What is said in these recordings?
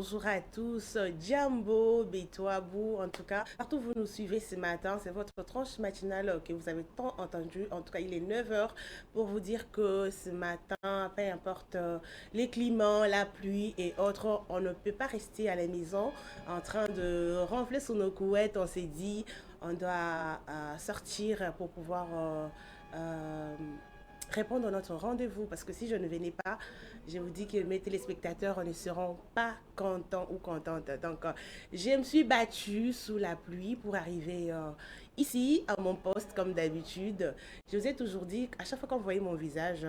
bonjour à tous. Jambo, Betouabou, en tout cas, partout où vous nous suivez ce matin, c'est votre tranche matinale que vous avez tant entendu. En tout cas, il est 9 heures pour vous dire que ce matin, peu importe les climats, la pluie et autres, on ne peut pas rester à la maison en train de ronfler sous nos couettes. On s'est dit, on doit sortir pour pouvoir euh, répondre à notre rendez-vous. Parce que si je ne venais pas, je vous dis que mes téléspectateurs ne seront pas contents ou contentes. Donc, je me suis battue sous la pluie pour arriver ici, à mon poste, comme d'habitude. Je vous ai toujours dit, à chaque fois qu'on voyait mon visage,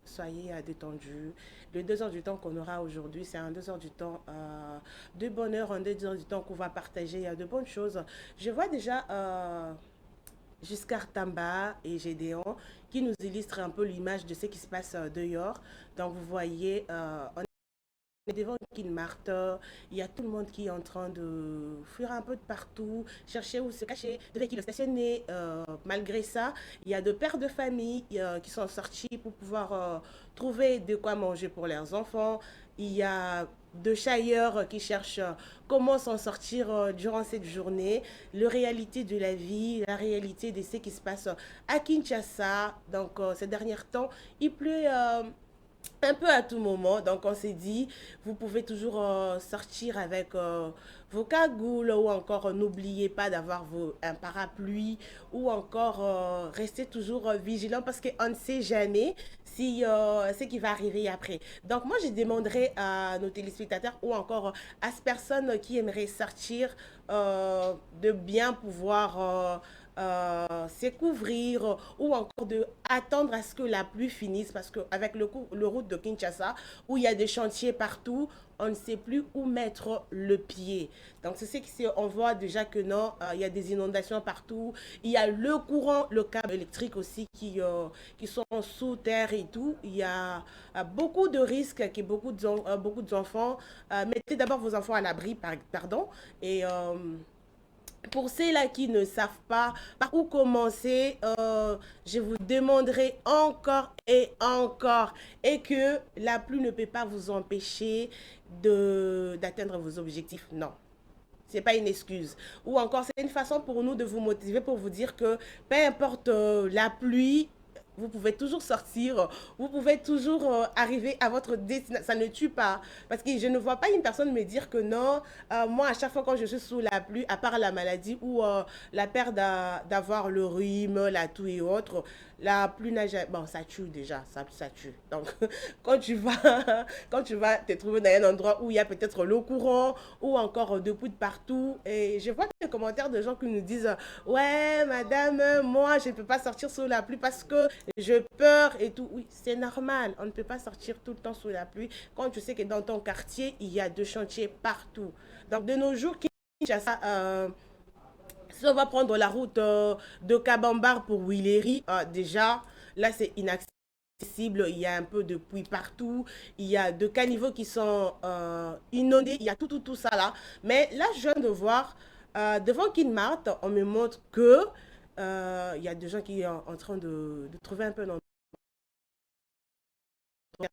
soyez détendus. Le 2 heures du temps qu'on aura aujourd'hui, c'est un 2 heures du temps de bonheur, un 2 heures du temps qu'on va partager de bonnes choses. Je vois déjà Giscard Tamba et Gédéon qui nous illustrent un peu l'image de ce qui se passe dehors. Donc vous voyez, on est devant une Marthe, il y a tout le monde qui est en train de fuir un peu de partout, chercher où se cacher, de véhicules stationnés. Malgré ça, il y a deux pères de famille qui sont sortis pour pouvoir trouver de quoi manger pour leurs enfants. Il y a deux chailleurs qui cherchent comment s'en sortir durant cette journée, la réalité de la vie, la réalité de ce qui se passe à Kinshasa. Donc, ces derniers temps, il pleut un peu à tout moment. Donc on s'est dit, vous pouvez toujours sortir avec vos cagoules ou encore n'oubliez pas d'avoir un parapluie ou encore restez toujours vigilant parce qu'on ne sait jamais si ce qui va arriver après. Donc moi je demanderai à nos téléspectateurs ou encore à ces personnes qui aimeraient sortir de bien pouvoir se couvrir ou encore de attendre à ce que la pluie finisse parce qu'avec le route de Kinshasa où il y a des chantiers partout, on ne sait plus où mettre le pied. Donc c'est ce qui on voit déjà que non, il y a des inondations partout, il y a le courant, le câble électrique aussi qui sont sous terre et tout. Il y a beaucoup de risques que beaucoup d'enfants, mettez d'abord vos enfants à l'abri, pardon, et pour ceux-là qui ne savent pas par où commencer, je vous demanderai encore et encore et que la pluie ne peut pas vous empêcher d'atteindre vos objectifs. Non, c'est pas une excuse. Ou encore, c'est une façon pour nous de vous motiver, pour vous dire que peu importe la pluie, vous pouvez toujours sortir, vous pouvez toujours arriver à votre destination. Ça ne tue pas. Parce que je ne vois pas une personne me dire que non, moi, à chaque fois quand je suis sous la pluie, à part la maladie ou la perte d'avoir le rhume, la toux et autres, la pluie nage, bon, ça tue déjà, ça tue. Donc, quand tu vas, quand tu vas te trouver dans un endroit où il y a peut-être l'eau courant ou encore de poudre partout, et je vois des commentaires de gens qui nous disent, ouais, madame, moi, je ne peux pas sortir sous la pluie parce que je peur et tout. Oui, c'est normal. On ne peut pas sortir tout le temps sous la pluie quand tu sais que dans ton quartier, il y a deux chantiers partout. Donc, de nos jours, Kinshasa, si on va prendre la route de Kabambar pour Willery, déjà, là, c'est inaccessible. Il y a un peu de pluie partout. Il y a de caniveaux qui sont inondés. Il y a tout ça là. Mais là, je viens de voir, devant Kinmart, on me montre que il y a des gens qui sont en train de trouver un peu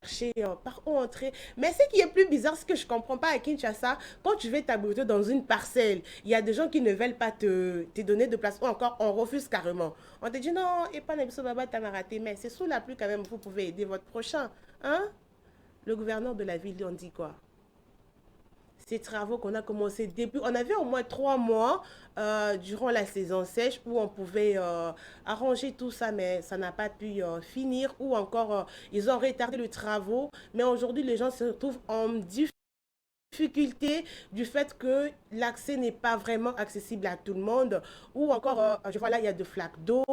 chercher par où entrer. Mais ce qui est plus bizarre, ce que je ne comprends pas à Kinshasa, quand tu veux t'abriter dans une parcelle, il y a des gens qui ne veulent pas te donner de place ou encore on refuse carrément. On te dit non, et pas Nebiso Baba, t'as raté, mais c'est sous la pluie quand même, vous pouvez aider votre prochain. Hein? Le gouverneur de la ville, on dit quoi? Ces travaux qu'on a commencé depuis, on avait au moins 3 mois durant la saison sèche où on pouvait arranger tout ça, mais ça n'a pas pu finir ou encore ils ont retardé les travaux. Mais aujourd'hui, les gens se retrouvent en difficulté du fait que l'accès n'est pas vraiment accessible à tout le monde ou encore je vois là il y a des flaques d'eau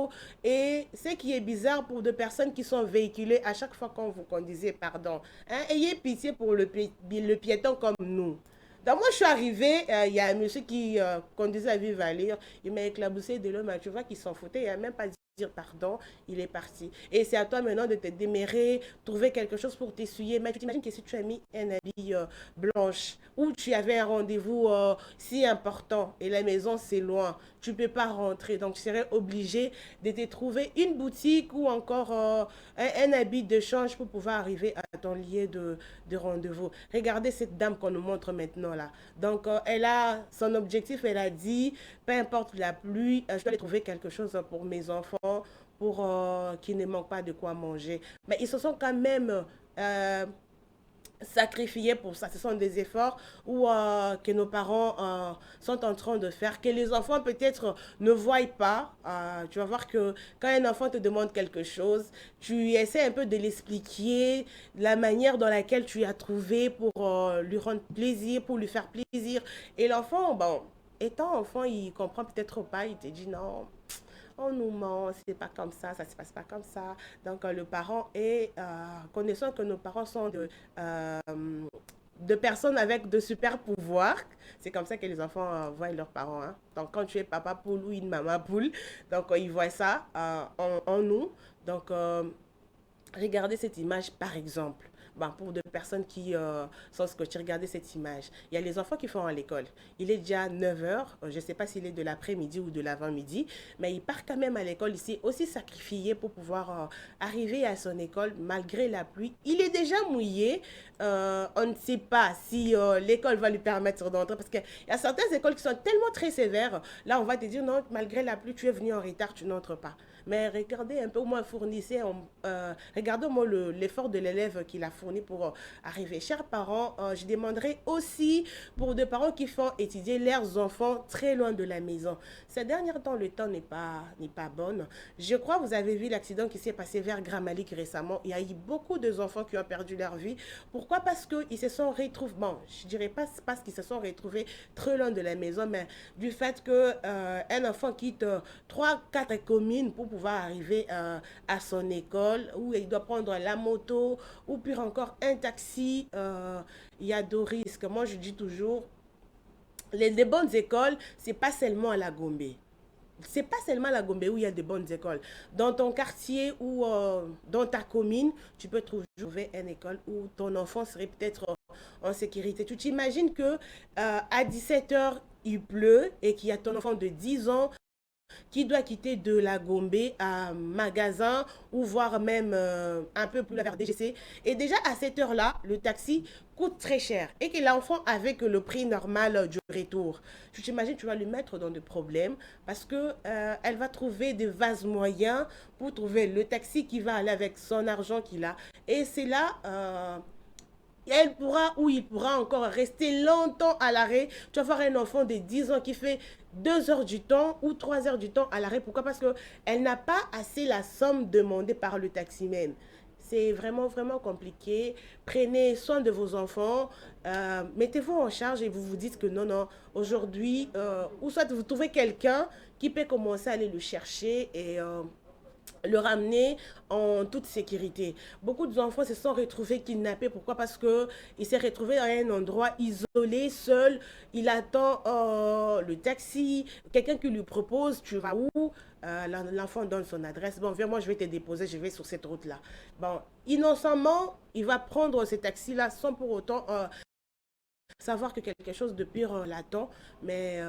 et ce qui est bizarre pour des personnes qui sont véhiculées à chaque fois quand vous conduisez pardon hein, ayez pitié pour le piéton comme nous. Donc moi je suis arrivée, il y a un monsieur qui conduisait à vive allure, il m'a éclaboussé de l'homme, tu vois qu'il s'en foutait, il n'a même pas dit dire pardon, il est parti. Et c'est à toi maintenant de te démérer, trouver quelque chose pour t'essuyer. Mais tu t'imagines que si tu as mis un habit blanche ou tu avais un rendez-vous si important et la maison c'est loin, tu ne peux pas rentrer. Donc tu serais obligé de te trouver une boutique ou encore un habit de change pour pouvoir arriver à ton lieu de rendez-vous. Regardez cette dame qu'on nous montre maintenant là. Donc elle a son objectif, elle a dit, peu importe la pluie, je dois aller trouver quelque chose pour mes enfants pour qu'ils ne manquent pas de quoi manger. Mais ils se sont quand même sacrifiés pour ça. Ce sont des efforts où, que nos parents sont en train de faire, que les enfants peut-être ne voient pas. Tu vas voir que quand un enfant te demande quelque chose, tu essaies un peu de l'expliquer, la manière dans laquelle tu as trouvé pour lui rendre plaisir, pour lui faire plaisir. Et l'enfant, bon, étant enfant, il comprend peut-être pas, il te dit non, on nous ment, c'est pas comme ça se passe pas comme ça. Donc le parent est, connaissant que nos parents sont de personnes avec de super pouvoirs, c'est comme ça que les enfants voient leurs parents. Hein. Donc quand tu es papa poule ou une maman poule, donc ils voient ça en nous. Donc regardez cette image par exemple. Bon, pour deux personnes qui sont scotchées, regardez cette image. Il y a les enfants qui font à l'école. Il est déjà 9 heures. Je ne sais pas s'il est de l'après-midi ou de l'avant-midi, mais il part quand même à l'école. Il s'est aussi sacrifié pour pouvoir arriver à son école malgré la pluie. Il est déjà mouillé. On ne sait pas si l'école va lui permettre d'entrer parce qu'il y a certaines écoles qui sont tellement très sévères. Là, on va te dire non, malgré la pluie, tu es venu en retard, tu n'entres pas. Mais regardez un peu, au moins fournissez, regardez au moins l'effort de l'élève qu'il a fourni pour arriver. Chers parents, je demanderai aussi pour des parents qui font étudier leurs enfants très loin de la maison. Ces derniers temps, le temps n'est pas bon. Je crois que vous avez vu l'accident qui s'est passé vers Gramalik récemment. Il y a eu beaucoup d'enfants qui ont perdu leur vie. Pourquoi? Parce qu'ils se sont retrouvés, bon, je dirais pas parce qu'ils se sont retrouvés très loin de la maison, mais du fait que un enfant quitte 3, 4 communes pour pouvoir arriver à son école, où il doit prendre la moto, ou pire encore un taxi, il y a deux risques. Moi, je dis toujours, les bonnes écoles, c'est pas seulement à la Gombe. C'est pas seulement à la Gombe où il y a de bonnes écoles. Dans ton quartier ou dans ta commune, tu peux trouver une école où ton enfant serait peut-être en sécurité. Tu t'imagines que à 17 heures, il pleut et qu'il y a ton enfant de 10 ans qui doit quitter de la Gombe à magasin ou voire même un peu plus vers DGC. Et déjà à cette heure-là, le taxi coûte très cher et que l'enfant avec le prix normal du retour. Tu t'imagines, tu vas lui mettre dans des problèmes parce que elle va trouver des vases moyens pour trouver le taxi qui va aller avec son argent qu'il a. Et c'est là elle pourra ou il pourra encore rester longtemps à l'arrêt. Tu vas voir un enfant de 10 ans qui fait 2 heures du temps ou 3 heures du temps à l'arrêt. Pourquoi? Parce qu'elle n'a pas assez la somme demandée par le taximène. C'est vraiment, vraiment compliqué. Prenez soin de vos enfants. Mettez-vous en charge et vous vous dites que non, non, aujourd'hui, ou soit vous trouvez quelqu'un qui peut commencer à aller le chercher et le ramener en toute sécurité. Beaucoup d'enfants se sont retrouvés kidnappés. Pourquoi? Parce que il s'est retrouvé à un endroit isolé, seul. Il attend le taxi, quelqu'un qui lui propose, tu vas où? L'enfant donne son adresse. Bon, viens, moi, je vais te déposer, je vais sur cette route-là. Bon, innocemment, il va prendre ce taxi-là sans pour autant savoir que quelque chose de pire l'attend. Mais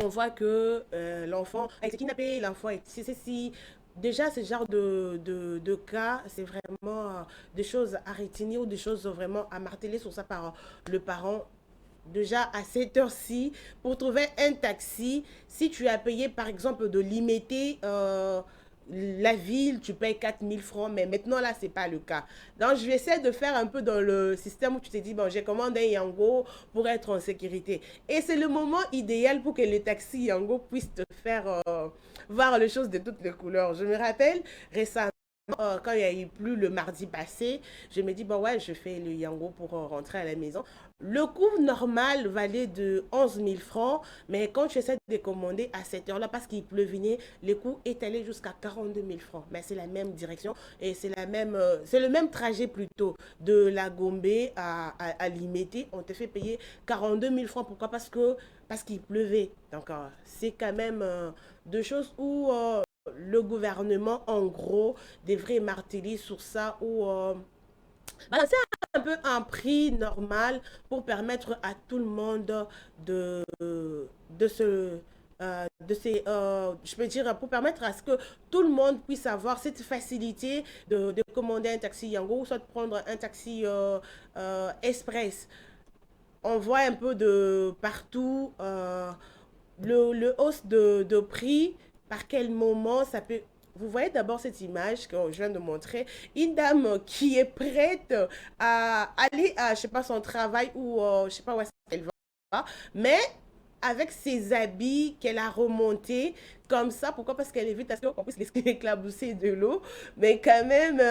on voit que l'enfant a été kidnappé, l'enfant est ceci. Déjà, ce genre de cas, c'est vraiment des choses à retenir ou des choses vraiment à marteler sur ça par le parent. Déjà, à cette heure-ci, pour trouver un taxi, si tu as payé, par exemple, de limiter la ville, tu payes 4 000 francs, mais maintenant, là, c'est pas le cas. Donc, je vais essayer de faire un peu dans le système où tu te dis, bon, j'ai commandé un Yango pour être en sécurité. Et c'est le moment idéal pour que le taxi Yango puisse te faire voir les choses de toutes les couleurs. Je me rappelle récemment, quand il y a eu plus le mardi passé, je me dis, bon ouais, je fais le Yango pour rentrer à la maison. Le coût normal valait de 11 000 francs, mais quand tu essaies de commander à cette heure-là, parce qu'il pleuvinait, le coût est allé jusqu'à 42 000 francs. Mais c'est la même direction et c'est le même trajet plutôt de la Gombe à Limete. On te fait payer 42 000 francs. Pourquoi? Parce qu'il pleuvait. Donc, c'est quand même deux choses où le gouvernement, en gros, devrait marteler sur ça ou balancer un peu un prix normal pour permettre à tout le monde de, de se... je peux dire, pour permettre à ce que tout le monde puisse avoir cette facilité de commander un taxi Yango ou soit de prendre un taxi express. On voit un peu de partout le hausse de prix, par quel moment ça peut... Vous voyez d'abord cette image que je viens de montrer, une dame qui est prête à aller à, je sais pas, son travail ou je sais pas où est-ce qu'elle va, mais avec ses habits qu'elle a remontés comme ça. Pourquoi? Parce qu'elle évite à ce qu'on puisse l'éclabousser de l'eau, mais quand même...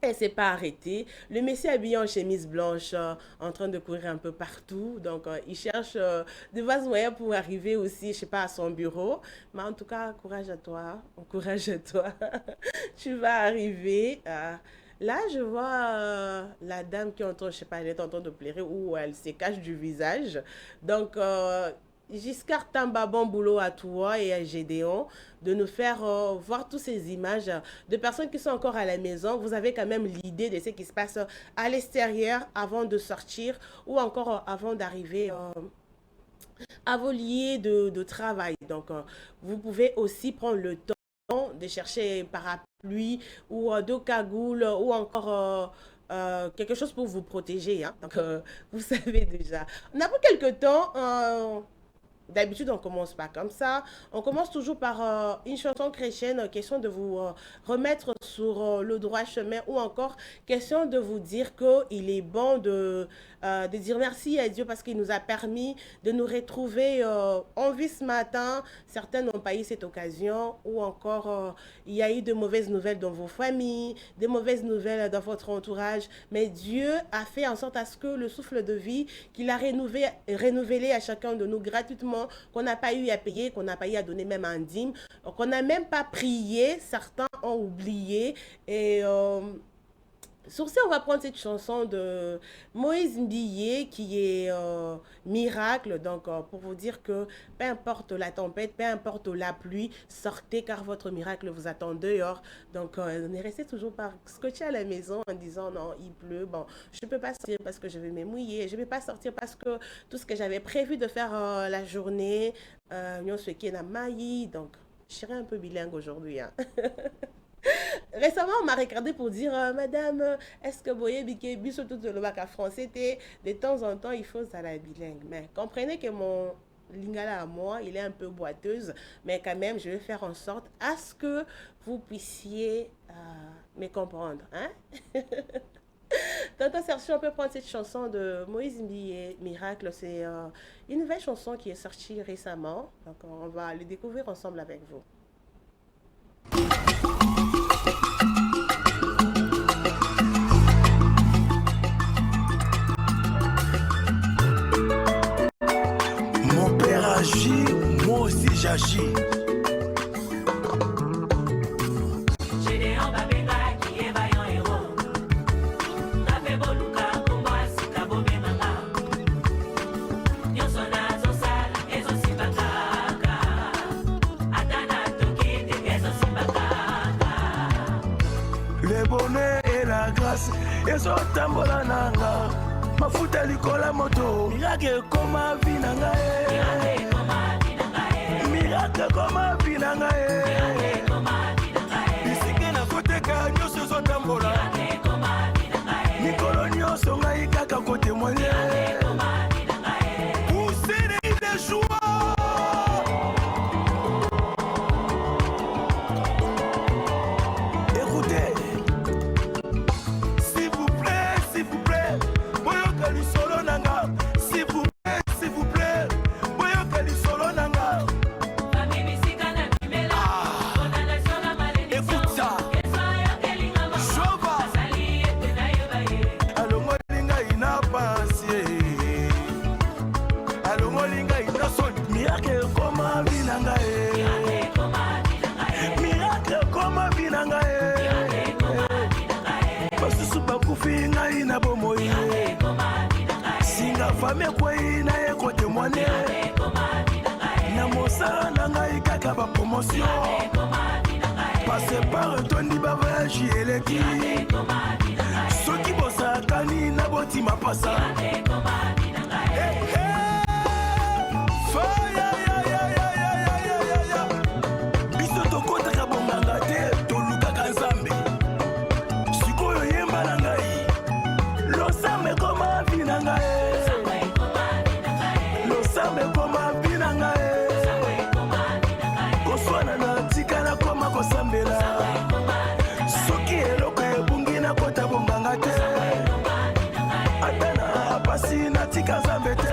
elle s'est pas arrêtée. Le monsieur habillé en chemise blanche, en train de courir un peu partout. Donc, il cherche de vastes moyens pour arriver aussi, je sais pas, à son bureau. Mais en tout cas, courage à toi. Courage à toi. Tu vas arriver. Là, je vois la dame qui est en train, je sais pas, elle est en train de pleurer ou elle se cache du visage. Donc, Giscard Tamba, bon boulot à toi et à Gédéon de nous faire voir toutes ces images de personnes qui sont encore à la maison. Vous avez quand même l'idée de ce qui se passe à l'extérieur avant de sortir ou encore avant d'arriver à vos lieux de travail. Donc, vous pouvez aussi prendre le temps de chercher un parapluie ou deux cagoules ou encore... quelque chose pour vous protéger. Hein. Donc, vous savez déjà. On a pris quelques temps. D'habitude, on commence pas comme ça. On commence toujours par une chanson chrétienne, question de vous remettre sur le droit chemin ou encore question de vous dire qu'il est bon de dire merci à Dieu parce qu'il nous a permis de nous retrouver en vie ce matin. Certains n'ont pas eu cette occasion ou encore il y a eu de mauvaises nouvelles dans vos familles, de mauvaises nouvelles dans votre entourage. Mais Dieu a fait en sorte à ce que le souffle de vie qu'il a renouvelé à chacun de nous gratuitement, qu'on n'a pas eu à payer, qu'on n'a pas eu à donner même un dîme, qu'on n'a même pas prié, certains ont oublié. Et sur ce, on va prendre cette chanson de Moïse Mbiye qui est Miracle. Donc, pour vous dire que peu importe la tempête, peu importe la pluie, sortez car votre miracle vous attend dehors. Donc, on est resté toujours par scotcher à la maison en disant non, il pleut. Bon, je ne peux pas sortir parce que je vais me mouiller. Je ne vais pas sortir parce que tout ce que j'avais prévu de faire la journée, ce qui est na maï. Donc, je serai un peu bilingue aujourd'hui. Hein. Récemment, on m'a regardé pour dire Madame, est-ce que vous voyez Bikebi, surtout de l'Obaka français, de temps en temps, il faut ça la bilingue. Mais comprenez que mon lingala à moi, il est un peu boiteuse, mais quand même, je vais faire en sorte à ce que vous puissiez me comprendre. Hein? Tonton Sergio, on peut prendre cette chanson de Moïse Mbiye, Miracle. C'est une nouvelle chanson qui est sortie récemment. Donc, on va le découvrir ensemble avec vous. Mon père agit, moi aussi j'agis. Le bonheur et la grâce, ils ont tambola nanga. Mafuta likola moto, miracle comme ma vie nanga. Miracle comme ma vie nanga. Ici que na côté ka nyoso zo tambola. Nikolo nyoso ngai kaka côté moyen. Pousser des joie. Famille quoi na ye kote mwane na mosala na ngai kaka kosala bapromotion passe par etondi bavoyage eleki soki bosakani na botima pasa biso tokotaka bonganga te tolukaka nzambe sikoyo yemba na ngai losambe koma vi na ngai losambe koma vi na ngai koswana na tika na koma kosambela soki eloko ebungi na kota bonganga te ata na pasi na tika nzambe te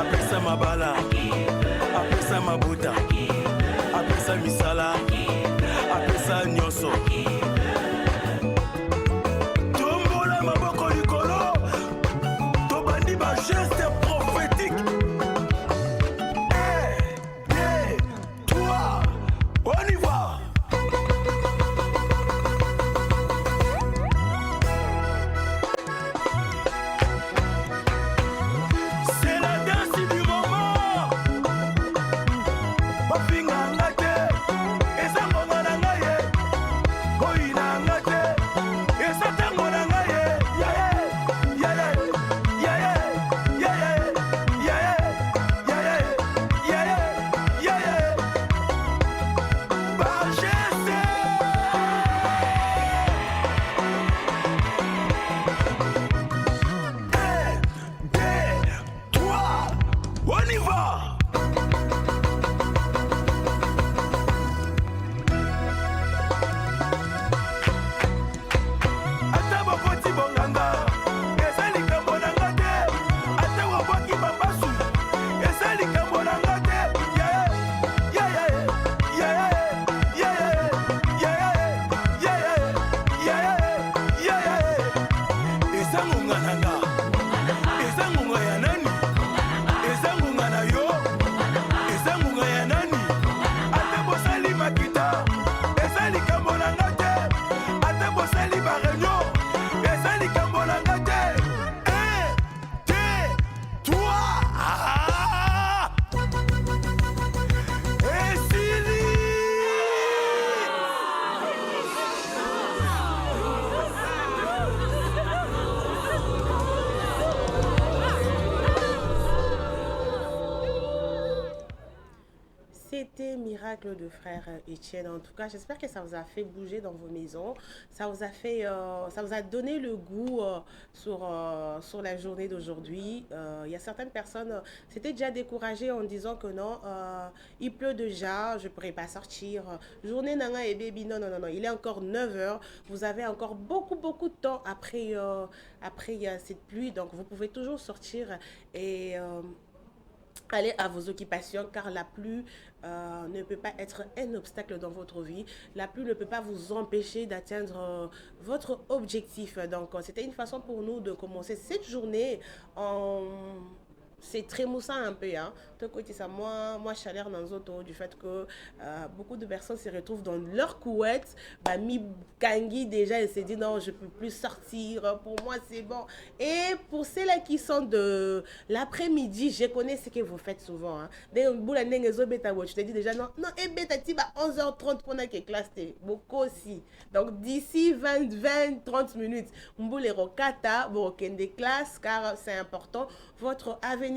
apesa mabala apesa mabuta apesa misala apesa nyonso tombola maboko likolo tobandi bageste prophétique 1, 2, 3 on y va. C'était Miracle de frère Etienne. En tout cas, j'espère que ça vous a fait bouger dans vos maisons. Ça vous a fait, ça vous a donné le goût sur la journée d'aujourd'hui. Il y a certaines personnes, c'était déjà découragées en disant que non, il pleut déjà, je ne pourrai pas sortir. Journée nana et baby, non, non, non, non. Il est encore 9 heures. Vous avez encore beaucoup, beaucoup de temps après, cette pluie. Donc, vous pouvez toujours sortir et allez à vos occupations car la pluie ne peut pas être un obstacle dans votre vie. La pluie ne peut pas vous empêcher d'atteindre votre objectif. Donc, c'était une façon pour nous de commencer cette journée en... C'est très moussant un peu, hein. Moi, chaleur dans les autres, du fait que beaucoup de personnes se retrouvent dans leur couette, bah, mi kangi déjà, et se dit non, je peux plus sortir, pour moi c'est bon. Et pour ceux-là qui sont de l'après-midi, je connais ce que vous faites souvent, hein. Tu te dis déjà non, non, et bêta, tu vas 11h30 pour que classe, beaucoup aussi. Donc d'ici 20-30 minutes, mboule rokata, bon, des classes, car c'est important, votre avenir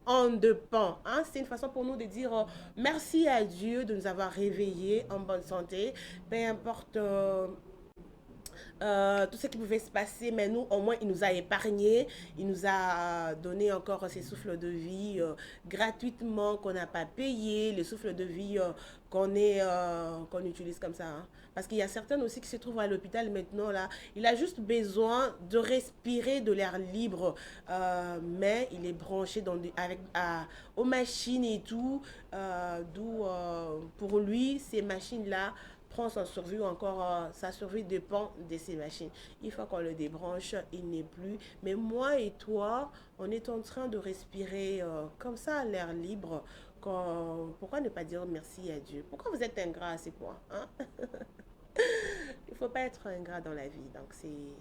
en dépend. Hein? C'est une façon pour nous de dire merci à Dieu de nous avoir réveillés en bonne santé. Peu importe tout ce qui pouvait se passer, mais nous, au moins, il nous a épargnés, il nous a donné encore ces souffles de vie gratuitement, qu'on n'a pas payé, les souffles de vie qu'on utilise comme ça. Hein. Parce qu'il y a certaines aussi qui se trouvent à l'hôpital maintenant, là, il a juste besoin de respirer de l'air libre, mais il est branché aux machines et tout, d'où pour lui, ces machines-là, prend sa survie ou encore sa survie dépend de ces machines. Il faut qu'on le débranche, il n'est plus. Mais moi et toi, on est en train de respirer comme ça, l'air libre. Pourquoi ne pas dire merci à Dieu? Pourquoi vous êtes ingrat, c'est quoi, hein? Il ne faut pas être ingrat dans la vie. Donc,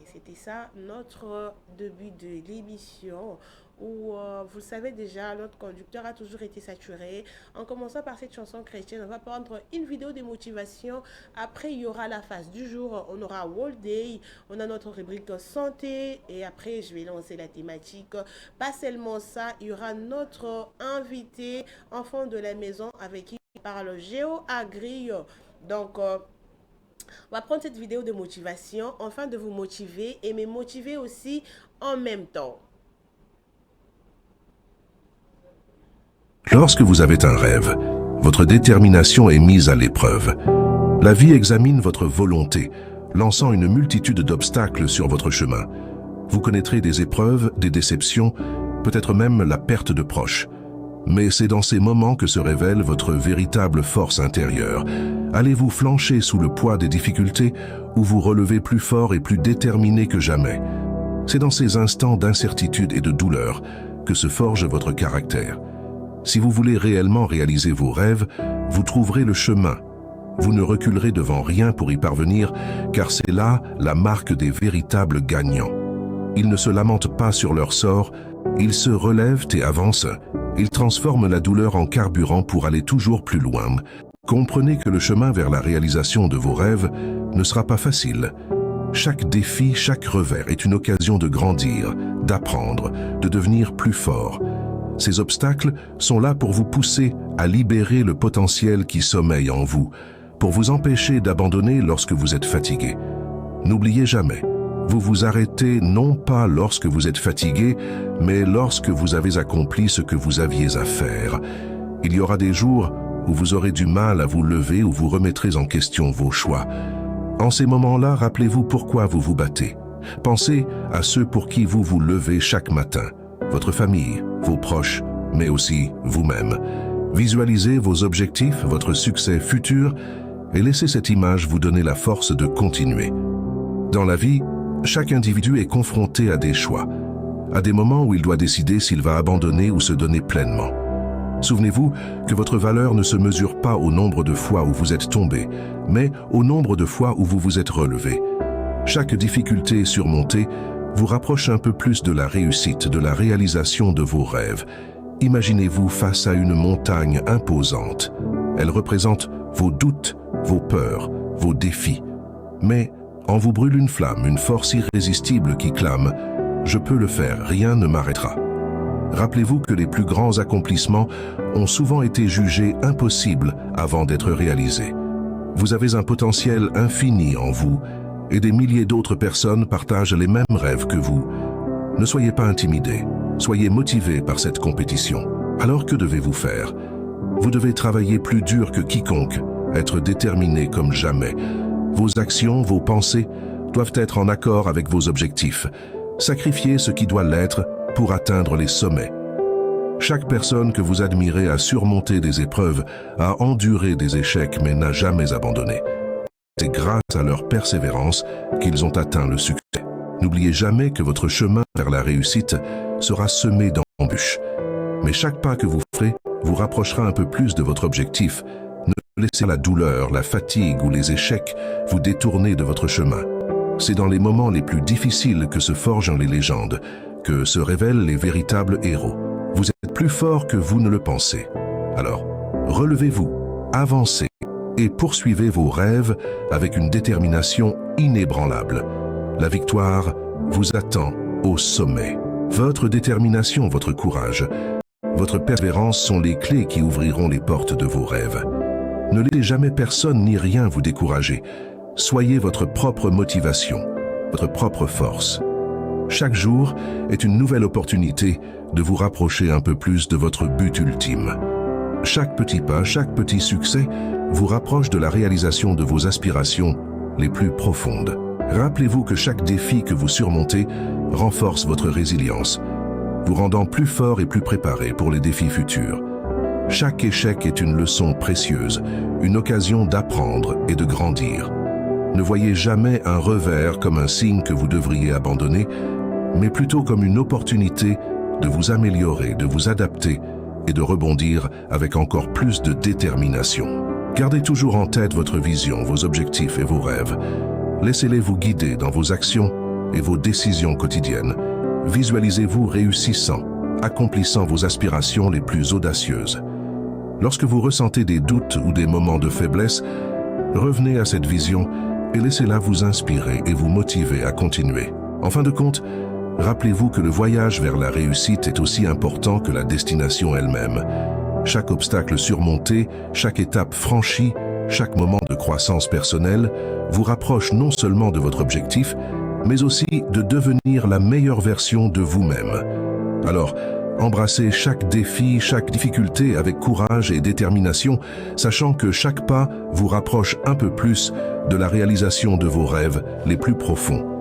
c'était ça notre début de l'émission où, vous le savez déjà, notre conducteur a toujours été saturé. En commençant par cette chanson chrétienne, on va prendre une vidéo de motivation. Après, il y aura la phase du jour. On aura World Day. On a notre rubrique santé. Et après, je vais lancer la thématique. Pas seulement ça, il y aura notre invité, enfant de la maison, avec qui il parle Géo Agri. Donc, on va prendre cette vidéo de motivation afin de vous motiver et me motiver aussi en même temps. Lorsque vous avez un rêve, votre détermination est mise à l'épreuve. La vie examine votre volonté, lançant une multitude d'obstacles sur votre chemin. Vous connaîtrez des épreuves, des déceptions, peut-être même la perte de proches. Mais c'est dans ces moments que se révèle votre véritable force intérieure. Allez-vous flancher sous le poids des difficultés ou vous relever plus fort et plus déterminé que jamais? C'est dans ces instants d'incertitude et de douleur que se forge votre caractère. Si vous voulez réellement réaliser vos rêves, vous trouverez le chemin. Vous ne reculerez devant rien pour y parvenir, car c'est là la marque des véritables gagnants. Ils ne se lamentent pas sur leur sort, ils se relèvent et avancent. Ils transforment la douleur en carburant pour aller toujours plus loin. Comprenez que le chemin vers la réalisation de vos rêves ne sera pas facile. Chaque défi, chaque revers est une occasion de grandir, d'apprendre, de devenir plus fort. Ces obstacles sont là pour vous pousser à libérer le potentiel qui sommeille en vous, pour vous empêcher d'abandonner lorsque vous êtes fatigué. N'oubliez jamais, vous vous arrêtez non pas lorsque vous êtes fatigué, mais lorsque vous avez accompli ce que vous aviez à faire. Il y aura des jours où vous aurez du mal à vous lever, où vous remettrez en question vos choix. En ces moments-là, rappelez-vous pourquoi vous vous battez. Pensez à ceux pour qui vous vous levez chaque matin, votre famille, vos proches, mais aussi vous-même. Visualisez vos objectifs, votre succès futur, et laissez cette image vous donner la force de continuer. Dans la vie, chaque individu est confronté à des choix, à des moments où il doit décider s'il va abandonner ou se donner pleinement. Souvenez-vous que votre valeur ne se mesure pas au nombre de fois où vous êtes tombé, mais au nombre de fois où vous vous êtes relevé. Chaque difficulté surmontée vous rapproche un peu plus de la réussite, de la réalisation de vos rêves. Imaginez-vous face à une montagne imposante. Elle représente vos doutes, vos peurs, vos défis. Mais en vous brûle une flamme, une force irrésistible qui clame « Je peux le faire, rien ne m'arrêtera ». Rappelez-vous que les plus grands accomplissements ont souvent été jugés impossibles avant d'être réalisés. Vous avez un potentiel infini en vous et des milliers d'autres personnes partagent les mêmes rêves que vous. Ne soyez pas intimidés, soyez motivés par cette compétition. Alors que devez-vous faire? Vous devez travailler plus dur que quiconque, être déterminé comme jamais. Vos actions, vos pensées doivent être en accord avec vos objectifs. Sacrifiez ce qui doit l'être pour atteindre les sommets. Chaque personne que vous admirez a surmonté des épreuves, a enduré des échecs mais n'a jamais abandonné. C'est grâce à leur persévérance qu'ils ont atteint le succès. N'oubliez jamais que votre chemin vers la réussite sera semé d'embûches. Mais chaque pas que vous ferez vous rapprochera un peu plus de votre objectif. Ne laissez la douleur, la fatigue ou les échecs vous détourner de votre chemin. C'est dans les moments les plus difficiles que se forgent les légendes, que se révèlent les véritables héros. Vous êtes plus fort que vous ne le pensez. Alors, relevez-vous, avancez et poursuivez vos rêves avec une détermination inébranlable. La victoire vous attend au sommet. Votre détermination, votre courage, votre persévérance sont les clés qui ouvriront les portes de vos rêves. Ne laissez jamais personne ni rien vous décourager. Soyez votre propre motivation, votre propre force. Chaque jour est une nouvelle opportunité de vous rapprocher un peu plus de votre but ultime. Chaque petit pas, chaque petit succès vous rapproche de la réalisation de vos aspirations les plus profondes. Rappelez-vous que chaque défi que vous surmontez renforce votre résilience, vous rendant plus fort et plus préparé pour les défis futurs. Chaque échec est une leçon précieuse, une occasion d'apprendre et de grandir. Ne voyez jamais un revers comme un signe que vous devriez abandonner, mais plutôt comme une opportunité de vous améliorer, de vous adapter et de rebondir avec encore plus de détermination. Gardez toujours en tête votre vision, vos objectifs et vos rêves. Laissez-les vous guider dans vos actions et vos décisions quotidiennes. Visualisez-vous réussissant, accomplissant vos aspirations les plus audacieuses. Lorsque vous ressentez des doutes ou des moments de faiblesse, revenez à cette vision et laissez-la vous inspirer et vous motiver à continuer. En fin de compte, rappelez-vous que le voyage vers la réussite est aussi important que la destination elle-même. Chaque obstacle surmonté, chaque étape franchie, chaque moment de croissance personnelle vous rapproche non seulement de votre objectif, mais aussi de devenir la meilleure version de vous-même. Alors, embrassez chaque défi, chaque difficulté avec courage et détermination, sachant que chaque pas vous rapproche un peu plus de la réalisation de vos rêves les plus profonds.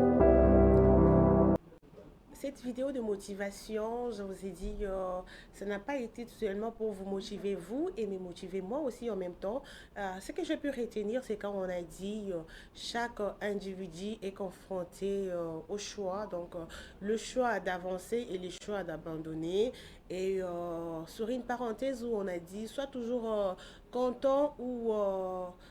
Cette vidéo de motivation, je vous ai dit, ça n'a pas été seulement pour vous motiver vous et me motiver moi aussi en même temps. Ce que j'ai pu retenir, c'est quand on a dit chaque individu est confronté au choix. Donc, le choix d'avancer et le choix d'abandonner. Et sur une parenthèse où on a dit, sois toujours content ou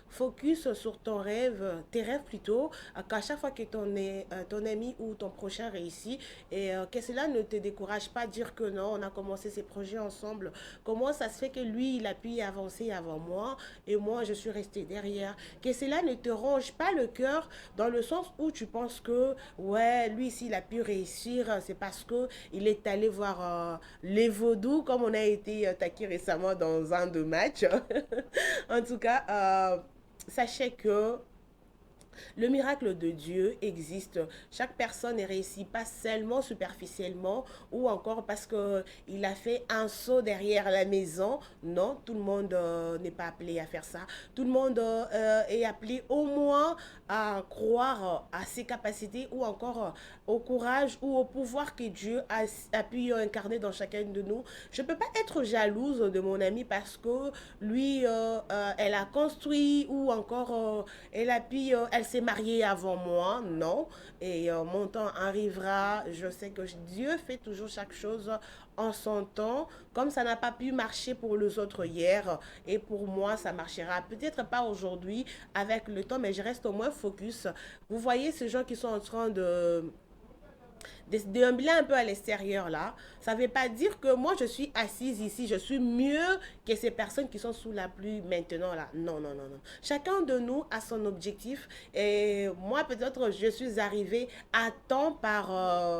focus sur ton rêve, tes rêves plutôt, qu'à chaque fois que ton ami ou ton prochain réussit, et que cela ne te décourage pas, dire que non, on a commencé ces projets ensemble, comment ça se fait que lui, il a pu y avancer avant moi, et moi, je suis restée derrière, que cela ne te ronge pas le cœur, dans le sens où tu penses que, ouais, lui, s'il a pu réussir, c'est parce que il est allé voir les vaudous, comme on a été taqué récemment dans un de matchs. En tout cas, sachez que le miracle de Dieu existe. Chaque personne ne réussit pas seulement superficiellement ou encore parce qu'il a fait un saut derrière la maison. Non, tout le monde n'est pas appelé à faire ça. Tout le monde est appelé au moins à croire à ses capacités ou encore au courage ou au pouvoir que Dieu a pu incarner dans chacun de nous. Je ne peux pas être jalouse de mon ami parce que lui, elle a construit ou encore elle s'est mariée avant moi. Non. Et mon temps arrivera. Je sais que Dieu fait toujours chaque chose en son temps, comme ça n'a pas pu marcher pour les autres hier, et pour moi ça marchera peut-être pas aujourd'hui avec le temps, mais je reste au moins focus. Vous voyez ces gens qui sont en train de déambuler un peu à l'extérieur là, ça ne veut pas dire que moi je suis assise ici, je suis mieux que ces personnes qui sont sous la pluie maintenant là. Non, non, non, non. Chacun de nous a son objectif et moi peut-être je suis arrivée à temps par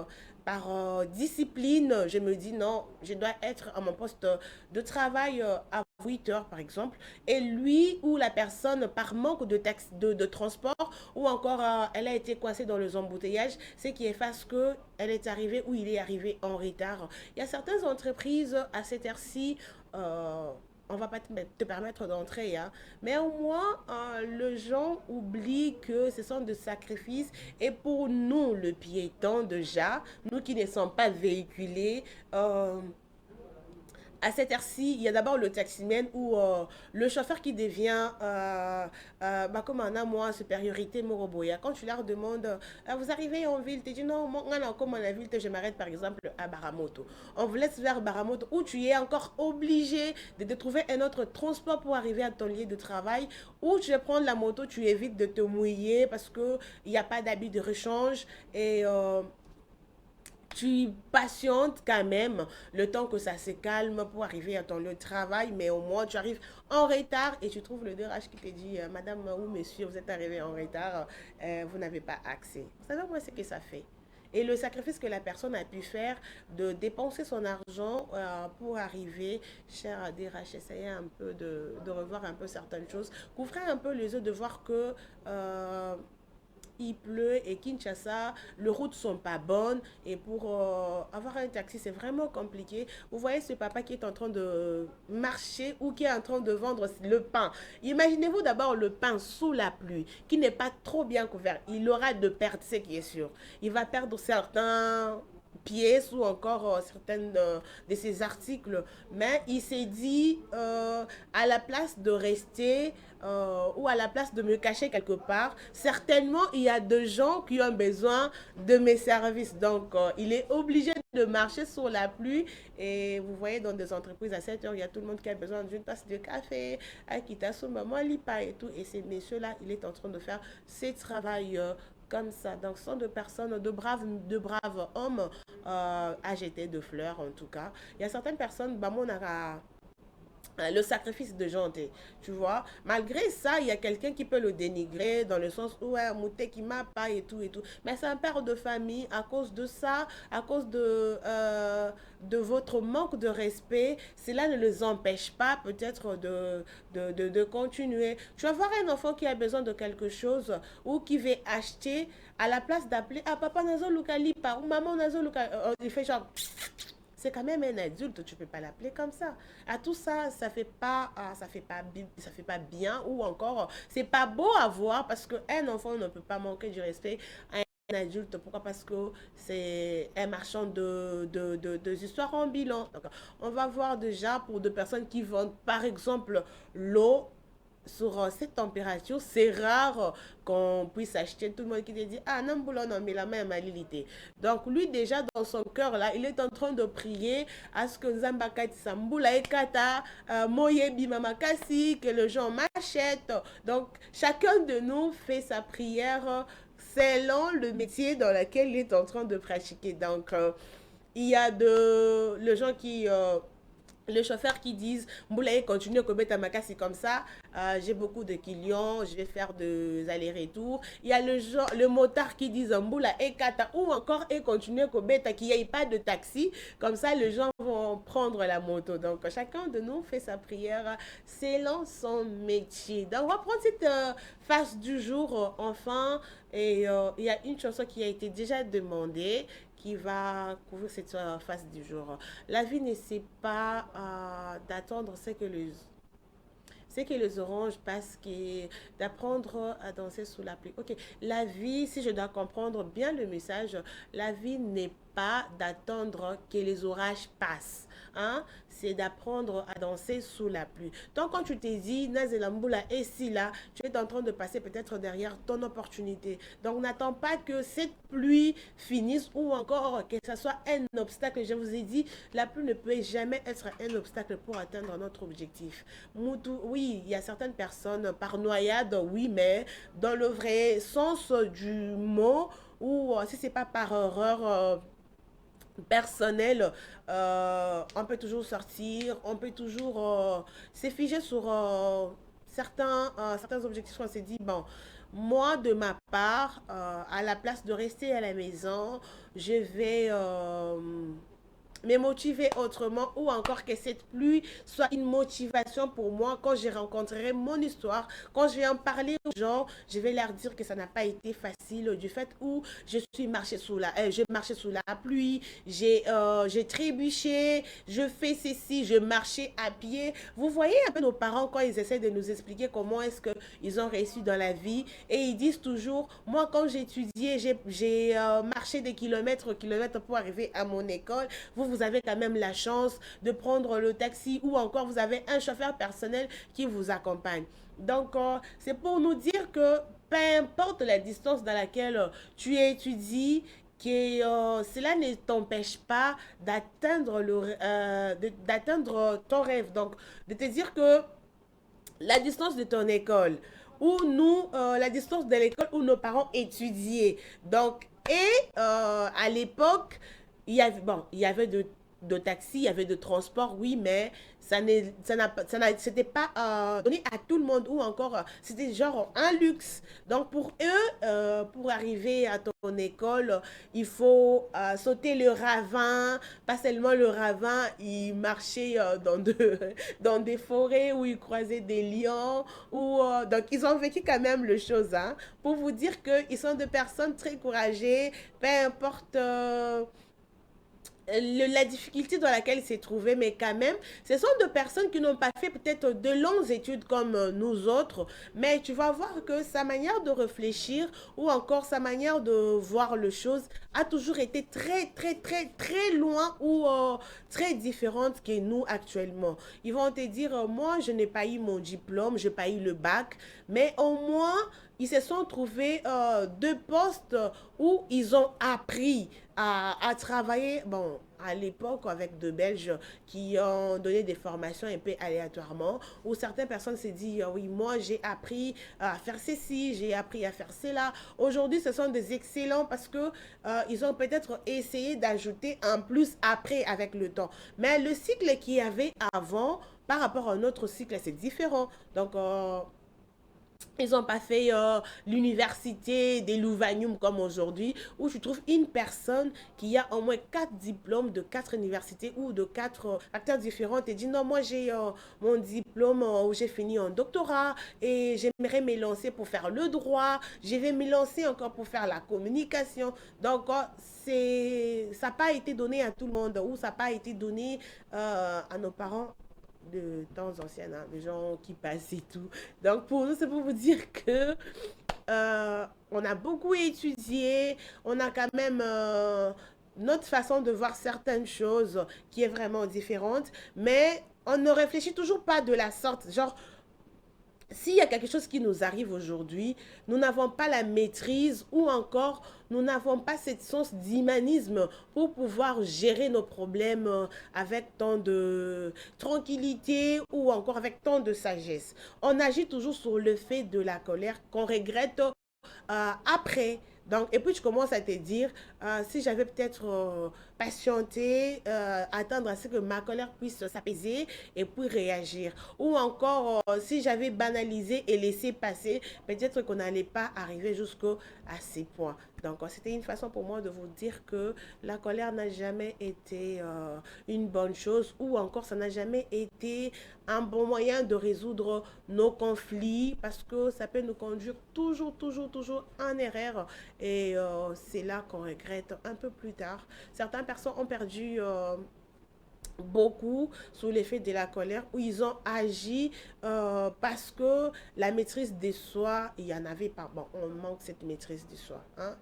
discipline. Je me dis non, je dois être à mon poste de travail à 8 heures par exemple, et lui ou la personne par manque de transport ou encore elle a été coincée dans les embouteillages, ce qui efface que elle est arrivée ou il est arrivé en retard. Il y a certaines entreprises à cette heure-ci, on va pas te permettre d'entrer, hein. Mais au moins, les gens oublient que ce sont des sacrifices. Et pour nous, le piéton déjà, nous qui ne sommes pas véhiculés, à cette heure-ci, il y a d'abord le taximan ou le chauffeur qui devient comme un amour, supériorité, moroboya. Quand tu leur demandes, vous arrivez en ville, tu dis non, moi, comme en la ville, je m'arrête par exemple à Baramoto. On vous laisse vers Baramoto où tu es encore obligé de trouver un autre transport pour arriver à ton lieu de travail. Ou tu vas prendre la moto, tu évites de te mouiller parce qu'il n'y a pas d'habit de rechange et tu patientes quand même le temps que ça se calme pour arriver à ton lieu de travail, mais au moins tu arrives en retard et tu trouves le DRH qui te dit madame ou monsieur, vous êtes arrivé en retard, vous n'avez pas accès. Vous savez moi ce que ça fait? Et le sacrifice que la personne a pu faire de dépenser son argent pour arriver, cher DRH, essayez un peu de revoir un peu certaines choses. Couvrez un peu les yeux de voir que il pleut et Kinshasa, les routes sont pas bonnes et pour avoir un taxi, c'est vraiment compliqué. Vous voyez ce papa qui est en train de marcher ou qui est en train de vendre le pain. Imaginez-vous d'abord le pain sous la pluie, qui n'est pas trop bien couvert. Il aura de pertes, ce qui est sûr. Il va perdre certains pièces ou encore certaines de ses articles. Mais il s'est dit, à la place de rester ou à la place de me cacher quelque part, certainement il y a des gens qui ont besoin de mes services. Donc, il est obligé de marcher sur la pluie. Et vous voyez, dans des entreprises, à 7 heures, il y a tout le monde qui a besoin d'une tasse de café, à Kitasu, maman, lipa et tout. Et ces messieurs-là, il est en train de faire ces travail comme ça. Donc, ce sont de personnes, de braves hommes à jeter de fleurs, en tout cas. Il y a certaines personnes, bah, mon le sacrifice de gens, tu vois. Malgré ça, il y a quelqu'un qui peut le dénigrer dans le sens où, ouais, Mouté qui m'a pas et tout et tout. Mais c'est un père de famille, à cause de ça, à cause de votre manque de respect, cela ne les empêche pas peut-être de continuer. Tu vas voir un enfant qui a besoin de quelque chose ou qui veut acheter, à la place d'appeler, ah papa nazo luka lipa ou maman nazo luka, il fait genre c'est quand même un adulte, tu peux pas l'appeler comme ça. À tout ça, ça fait pas bien ou encore c'est pas beau à voir parce que un enfant ne peut pas manquer du respect à un adulte. Pourquoi? Parce que c'est un marchand de histoires en bilan. Donc, on va voir déjà pour deux personnes qui vendent par exemple l'eau sur cette température, c'est rare qu'on puisse acheter. Tout le monde qui te dit, ah non, non, mais la main est malilité. Donc lui déjà dans son cœur là, il est en train de prier à ce que Nzambakati Sambula Ekata, Moyebi Mamakasi, que les gens m'achètent. Donc chacun de nous fait sa prière selon le métier dans lequel il est en train de pratiquer. Donc il y a les gens qui le chauffeur qui disent Moulaye continue à Makasi comme ça, j'ai beaucoup de clients, je vais faire des allers-retours. Il y a le motard qui dit Mboula et Kata ou encore et continue Kobeta qu'il n'y ait pas de taxi, comme ça les gens vont prendre la moto. Donc chacun de nous fait sa prière selon son métier. Donc on va prendre cette phase du jour enfin et il y a une chanson qui a été déjà demandée qui va couvrir cette phase du jour. La vie ne sait pas d'attendre ce que les oranges parce que d'apprendre à danser sous la pluie. Ok, la vie, si je dois comprendre bien le message, la vie n'est pas d'attendre que les orages passent. Hein? C'est d'apprendre à danser sous la pluie. Donc quand tu t'es dit, Nazelambula et si là, tu es en train de passer peut-être derrière ton opportunité. Donc n'attends pas que cette pluie finisse ou encore que ce soit un obstacle. Je vous ai dit, la pluie ne peut jamais être un obstacle pour atteindre notre objectif. Moutou, oui, il y a certaines personnes par noyade, oui, mais dans le vrai sens du mot, ou si c'est pas par erreur personnel, on peut toujours sortir, on peut toujours se figer sur certains objectifs. On s'est dit, bon, moi de ma part, à la place de rester à la maison, je vais me motiver autrement ou encore que cette pluie soit une motivation pour moi quand je rencontrerai mon histoire, quand je vais en parler aux gens, je vais leur dire que ça n'a pas été facile du fait où j'ai marché sous la pluie, j'ai trébuché, je fais ceci, je marchais à pied. Vous voyez un peu nos parents quand ils essaient de nous expliquer comment est-ce qu'ils ont réussi dans la vie et ils disent toujours, moi quand j'étudiais, j'ai marché des kilomètres pour arriver à mon école. Vous avez quand même la chance de prendre le taxi ou encore vous avez un chauffeur personnel qui vous accompagne. Donc, c'est pour nous dire que peu importe la distance dans laquelle tu étudies, que cela ne t'empêche pas d'atteindre ton rêve. Donc, de te dire que la distance de ton école ou la distance de l'école où nos parents étudiaient. Donc, et à l'époque, il y avait de taxi, il y avait de transport, oui, mais c'était pas donné à tout le monde ou encore, c'était genre un luxe. Donc pour eux, pour arriver à ton école, il faut sauter le ravin, pas seulement le ravin, ils marchaient dans des forêts où ils croisaient des lions. Donc ils ont vécu quand même le chose, hein, pour vous dire qu'ils sont des personnes très courageuses, peu importe la difficulté dans laquelle il s'est trouvé, mais quand même, ce sont de personnes qui n'ont pas fait peut-être de longues études comme nous autres, mais tu vas voir que sa manière de réfléchir ou encore sa manière de voir les choses a toujours été très, très, très, très loin ou très différente que nous actuellement. Ils vont te dire, moi, je n'ai pas eu mon diplôme, je n'ai pas eu le bac, mais au moins, ils se sont trouvés deux postes où ils ont appris à travailler, bon, à l'époque avec de Belges qui ont donné des formations un peu aléatoirement, où certaines personnes se disent, oui, moi j'ai appris à faire ceci, j'ai appris à faire cela. Aujourd'hui, ce sont des excellents parce que ils ont peut-être essayé d'ajouter un plus après avec le temps. Mais le cycle qu'il y avait avant, par rapport à notre cycle, c'est différent. Donc, ils n'ont pas fait l'université des Louvanium comme aujourd'hui, où tu trouves une personne qui a au moins 4 diplômes de 4 universités ou de 4 facteurs différents et dit non, moi j'ai mon diplôme où j'ai fini en doctorat et j'aimerais me lancer pour faire le droit, je vais me lancer encore pour faire la communication. Donc, ça n'a pas été donné à tout le monde ou ça n'a pas été donné à nos parents de temps anciens, hein, les gens qui passent et tout. Donc pour nous, c'est pour vous dire que on a beaucoup étudié, on a quand même notre façon de voir certaines choses qui est vraiment différente, mais on ne réfléchit toujours pas de la sorte. Genre, s'il y a quelque chose qui nous arrive aujourd'hui, nous n'avons pas la maîtrise ou encore nous n'avons pas cette sens d'humanisme pour pouvoir gérer nos problèmes avec tant de tranquillité ou encore avec tant de sagesse. On agit toujours sur le fait de la colère qu'on regrette après. Donc, et puis tu commences à te dire, si j'avais peut-être patienté, attendre à ce que ma colère puisse s'apaiser et puis réagir. Ou encore, si j'avais banalisé et laissé passer, peut-être qu'on n'allait pas arriver jusqu'à ces points. Donc, c'était une façon pour moi de vous dire que la colère n'a jamais été une bonne chose ou encore ça n'a jamais été un bon moyen de résoudre nos conflits parce que ça peut nous conduire toujours, toujours, toujours en erreur et c'est là qu'on regrette un peu plus tard. Certaines personnes ont perdu beaucoup sous l'effet de la colère où ils ont agi parce que la maîtrise de soi, il n'y en avait pas. Bon, on manque cette maîtrise de soi. Hein?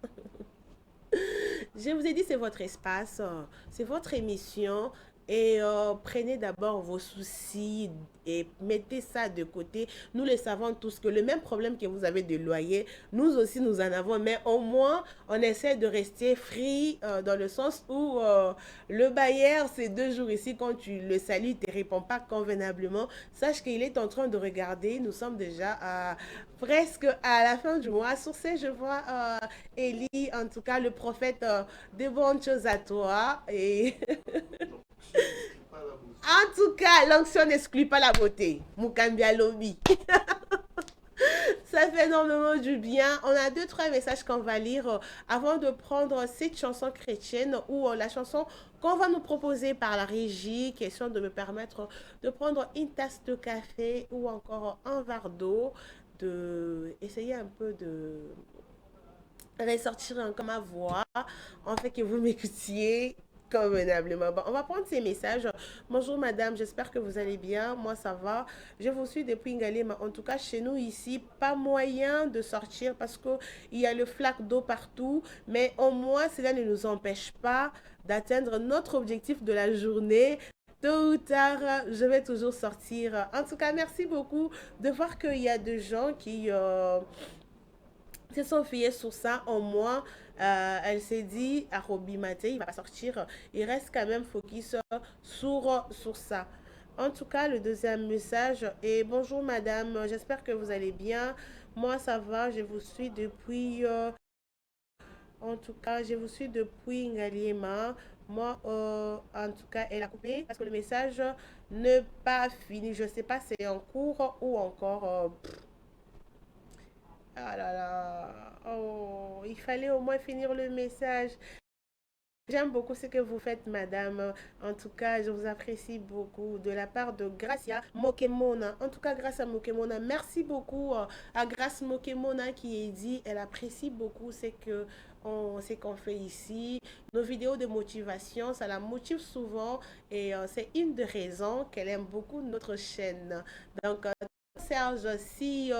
Je vous ai dit, c'est votre espace, c'est votre émission. Et prenez d'abord vos soucis et mettez ça de côté. Nous le savons tous que le même problème que vous avez de loyer, nous aussi nous en avons. Mais au moins, on essaie de rester free dans le sens où le bailleur, ces 2 jours ici, quand tu le salues, il ne te répond pas convenablement. Sache qu'il est en train de regarder. Nous sommes déjà presque à la fin du mois. Sur ce, je vois Elie, en tout cas le prophète, de bonnes choses à toi. Et en tout cas, l'onction n'exclut pas la beauté. Mukambia Lobby. Ça fait énormément du bien. On a 2, 3 messages qu'on va lire avant de prendre cette chanson chrétienne ou la chanson qu'on va nous proposer par la régie. Question de me permettre de prendre une tasse de café ou encore un verre d'eau. De essayer un peu de ressortir encore ma voix en fait que vous m'écoutiez convenablement. Bon, on va prendre ces messages. Bonjour madame, j'espère que vous allez bien. Moi ça va. Je vous suis depuis Ngalema. En tout cas, chez nous ici, pas moyen de sortir parce que il y a le flaque d'eau partout. Mais au moins, cela ne nous empêche pas d'atteindre notre objectif de la journée. Tôt ou tard, je vais toujours sortir. En tout cas, merci beaucoup de voir qu'il y a des gens qui se sont fiés sur ça. Au moins, elle s'est dit à Roby Maté, il va pas sortir. Il reste quand même focus sur ça. En tout cas, le deuxième message est bonjour madame, j'espère que vous allez bien. Moi ça va, je vous suis depuis en tout cas, je vous suis depuis Ngaliema. Moi, en tout cas, elle a coupé parce que le message n'est pas fini. Je ne sais pas si c'est en cours ou encore. Ah là là. Oh, il fallait au moins finir le message. J'aime beaucoup ce que vous faites, madame. En tout cas, je vous apprécie beaucoup de la part de Gracia Mokemona. En tout cas, grâce à Mokemona, merci beaucoup à Grace Mokemona qui est dit, elle apprécie beaucoup ce qu'on fait ici. Nos vidéos de motivation, ça la motive souvent et c'est une des raisons qu'elle aime beaucoup notre chaîne. Donc, Serge, si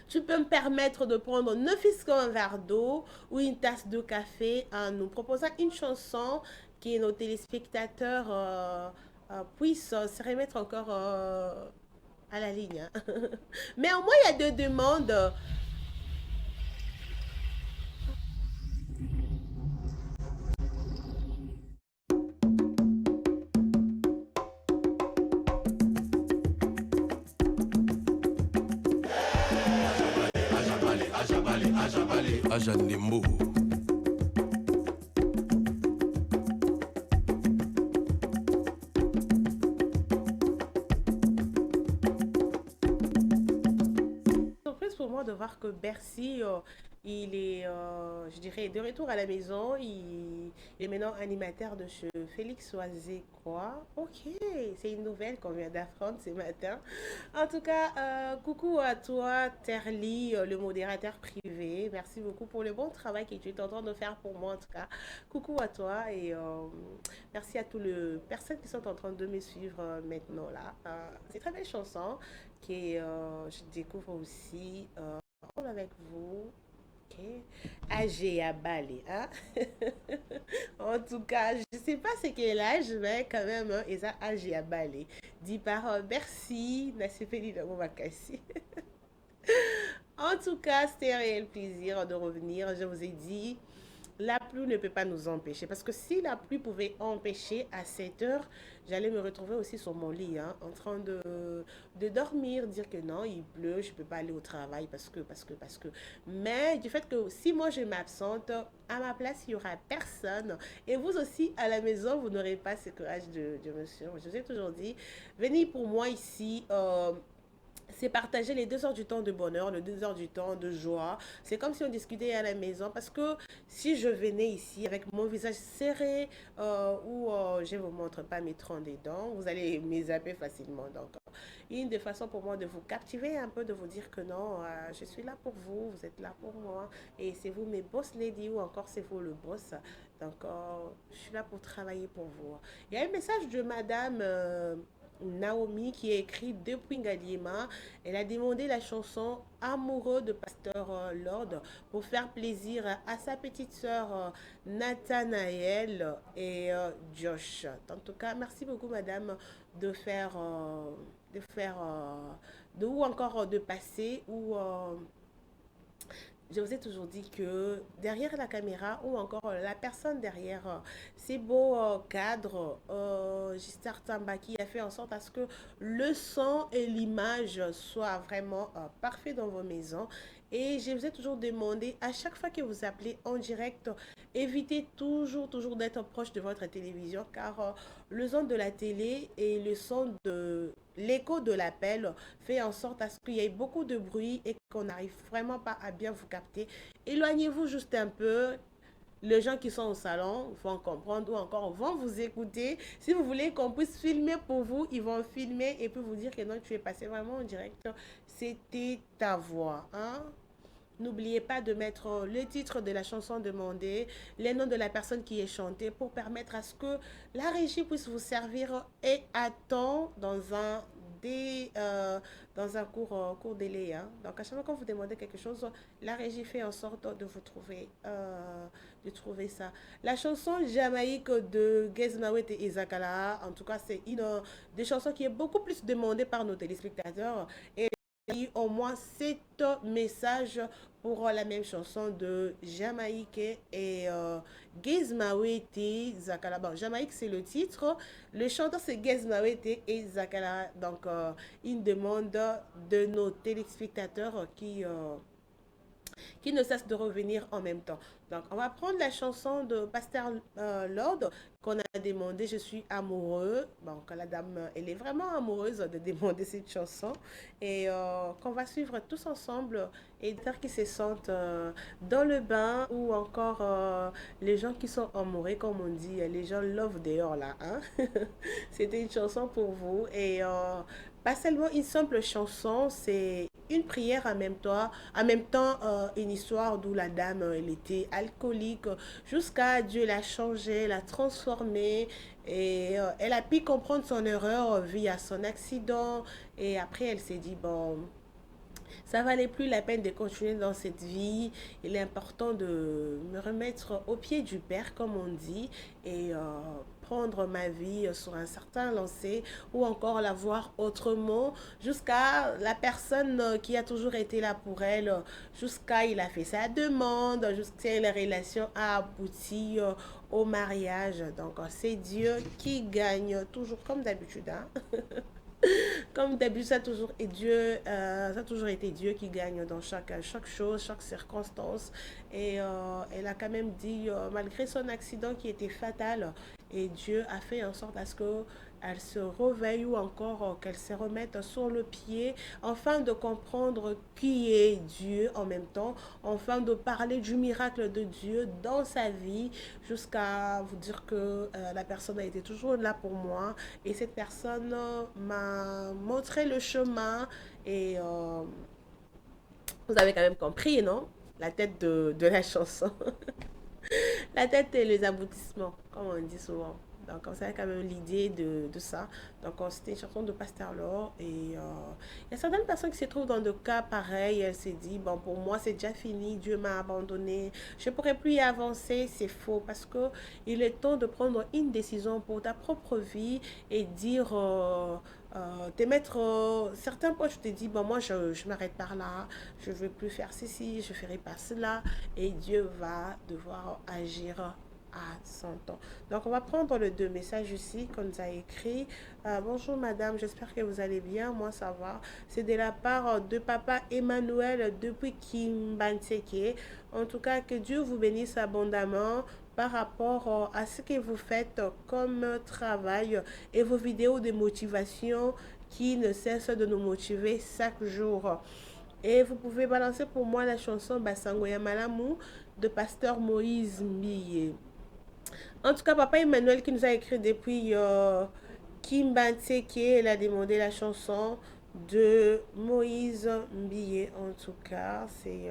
tu peux me permettre de prendre ne fût-ce qu'un verre d'eau ou une tasse de café en nous proposant une chanson que nos téléspectateurs puissent se remettre encore à la ligne. Hein. Mais au moins, il y a deux demandes. Ajanembo. Surprise pour moi de voir que Bercy, il est, je dirais, de retour à la maison. Il est maintenant animateur de chez Félix Oisé, quoi. Ok, c'est une nouvelle qu'on vient d'apprendre ce matin. En tout cas, coucou à toi, Terly, le modérateur privé. Merci beaucoup pour le bon travail que tu es en train de faire pour moi, en tout cas. Coucou à toi et merci à toutes les personnes qui sont en train de me suivre maintenant là. C'est une très belle chanson que je découvre aussi avec vous. Ok. AG à Bali, hein? En tout cas, je ne sais pas c'est quel âge, mais quand même, hein, et ça, AG à Bali. Dit par merci, Nassifeli de Momakassi. En tout cas, c'était un réel plaisir de revenir. Je vous ai dit, la pluie ne peut pas nous empêcher. Parce que si la pluie pouvait empêcher à 7 heures, j'allais me retrouver aussi sur mon lit, hein, en train de dormir, dire que non, il pleut, je ne peux pas aller au travail parce que. Mais du fait que si moi je m'absente, à ma place, il n'y aura personne. Et vous aussi, à la maison, vous n'aurez pas ce courage de me suivre. Je vous ai toujours dit, venez pour moi ici. C'est partager les 2 heures du temps de bonheur, les 2 heures du temps de joie. C'est comme si on discutait à la maison parce que si je venais ici avec mon visage serré ou je ne vous montre pas mes troncs des dents, vous allez me zapper facilement. Donc, une des façons pour moi de vous captiver un peu, de vous dire que non, je suis là pour vous, vous êtes là pour moi et c'est vous mes boss lady ou encore c'est vous le boss. Donc, je suis là pour travailler pour vous. Il y a un message de madame... Naomi qui a écrit depuis Ngaliema. Elle a demandé la chanson Amoureux de Pasteur Lord pour faire plaisir à sa petite sœur Nathanaël et Josh. En tout cas, merci beaucoup madame de ou encore de passer ou je vous ai toujours dit que derrière la caméra ou encore la personne derrière ces beaux cadres, Gistar Tamba qui a fait en sorte à ce que le son et l'image soient vraiment parfaits dans vos maisons. Et je vous ai toujours demandé, à chaque fois que vous appelez en direct, évitez toujours d'être proche de votre télévision car le son de la télé et le son de l'écho de l'appel fait en sorte à ce qu'il y ait beaucoup de bruit et qu'on n'arrive vraiment pas à bien vous capter. Éloignez-vous juste un peu. Les gens qui sont au salon vont comprendre ou encore vont vous écouter. Si vous voulez qu'on puisse filmer pour vous, ils vont filmer et puis vous dire que non, tu es passé vraiment en direct. C'était ta voix. Hein? N'oubliez pas de mettre le titre de la chanson demandée, les noms de la personne qui est chantée pour permettre à ce que la régie puisse vous servir et à temps dé- euh, dans un court délai. Hein. Donc, à chaque fois que vous demandez quelque chose, la régie fait en sorte de vous trouver, de trouver ça. La chanson Jamaïque de Gizmawet et Izakala, en tout cas, c'est une des chansons qui est beaucoup plus demandée par nos téléspectateurs. Et au moins 7 messages pour la même chanson de Jamaïque et Gizmawete Zakala. Bon, Jamaïque c'est le titre, le chanteur c'est Gizmawete et Zakala. Donc, une demande de nos téléspectateurs qui ne cesse de revenir en même temps. Donc, on va prendre la chanson de Pasteur Lord qu'on a demandé, Je suis amoureux. Bon, quand la dame, elle est vraiment amoureuse de demander cette chanson. Et qu'on va suivre tous ensemble et dire qu'ils se sentent dans le bain ou encore les gens qui sont amoureux, comme on dit, les gens love dehors là. Hein? C'était une chanson pour vous. Et pas seulement une simple chanson, c'est une prière en même temps une histoire d'où la dame, elle était alcoolique, jusqu'à Dieu l'a changée, l'a transformée, et elle a pu comprendre son erreur via son accident, et après elle s'est dit, bon, ça valait plus la peine de continuer dans cette vie. Il est important de me remettre au pied du Père, comme on dit, et prendre ma vie sur un certain lancer ou encore la voir autrement jusqu'à la personne qui a toujours été là pour elle, jusqu'à il a fait sa demande, jusqu'à la relation a abouti au mariage. Donc c'est Dieu qui gagne toujours comme d'habitude. Hein? Comme d'habitude, ça a toujours été Dieu qui gagne dans chaque chose, chaque circonstance. Et elle a quand même dit, malgré son accident qui était fatal, et Dieu a fait en sorte à ce qu'elle se réveille ou encore qu'elle se remette sur le pied, afin de comprendre qui est Dieu en même temps, afin de parler du miracle de Dieu dans sa vie, jusqu'à vous dire que la personne a été toujours là pour moi, et cette personne m'a montré le chemin, et vous avez quand même compris, non? La tête de la chanson. La tête et les aboutissements, comme on dit souvent. Donc, on sait quand même l'idée de ça. Donc, c'était une chanson de Pasteur Laure. Et il y a certaines personnes qui se trouvent dans des cas pareils. Elle s'est dit, bon, pour moi, c'est déjà fini. Dieu m'a abandonné. Je ne pourrai plus y avancer. C'est faux. Parce que il est temps de prendre une décision pour ta propre vie et dire, te mettre certains points. Je te dis, bon, moi, je m'arrête par là. Je ne veux plus faire ceci. Je ne ferai pas cela. Et Dieu va devoir agir à 100 ans. Donc, on va prendre le deux messages ici qu'on nous a écrit. Bonjour madame, j'espère que vous allez bien. Moi, ça va. C'est de la part de papa Emmanuel depuis Kimbanseke. En tout cas, que Dieu vous bénisse abondamment par rapport à ce que vous faites comme travail et vos vidéos de motivation qui ne cessent de nous motiver chaque jour. Et vous pouvez balancer pour moi la chanson Basango Yamalamu de Pasteur Moïse Mbiye. En tout cas, papa Emmanuel qui nous a écrit depuis Kimbanseke, elle a demandé la chanson de Moïse Mbiye. En tout cas, c'est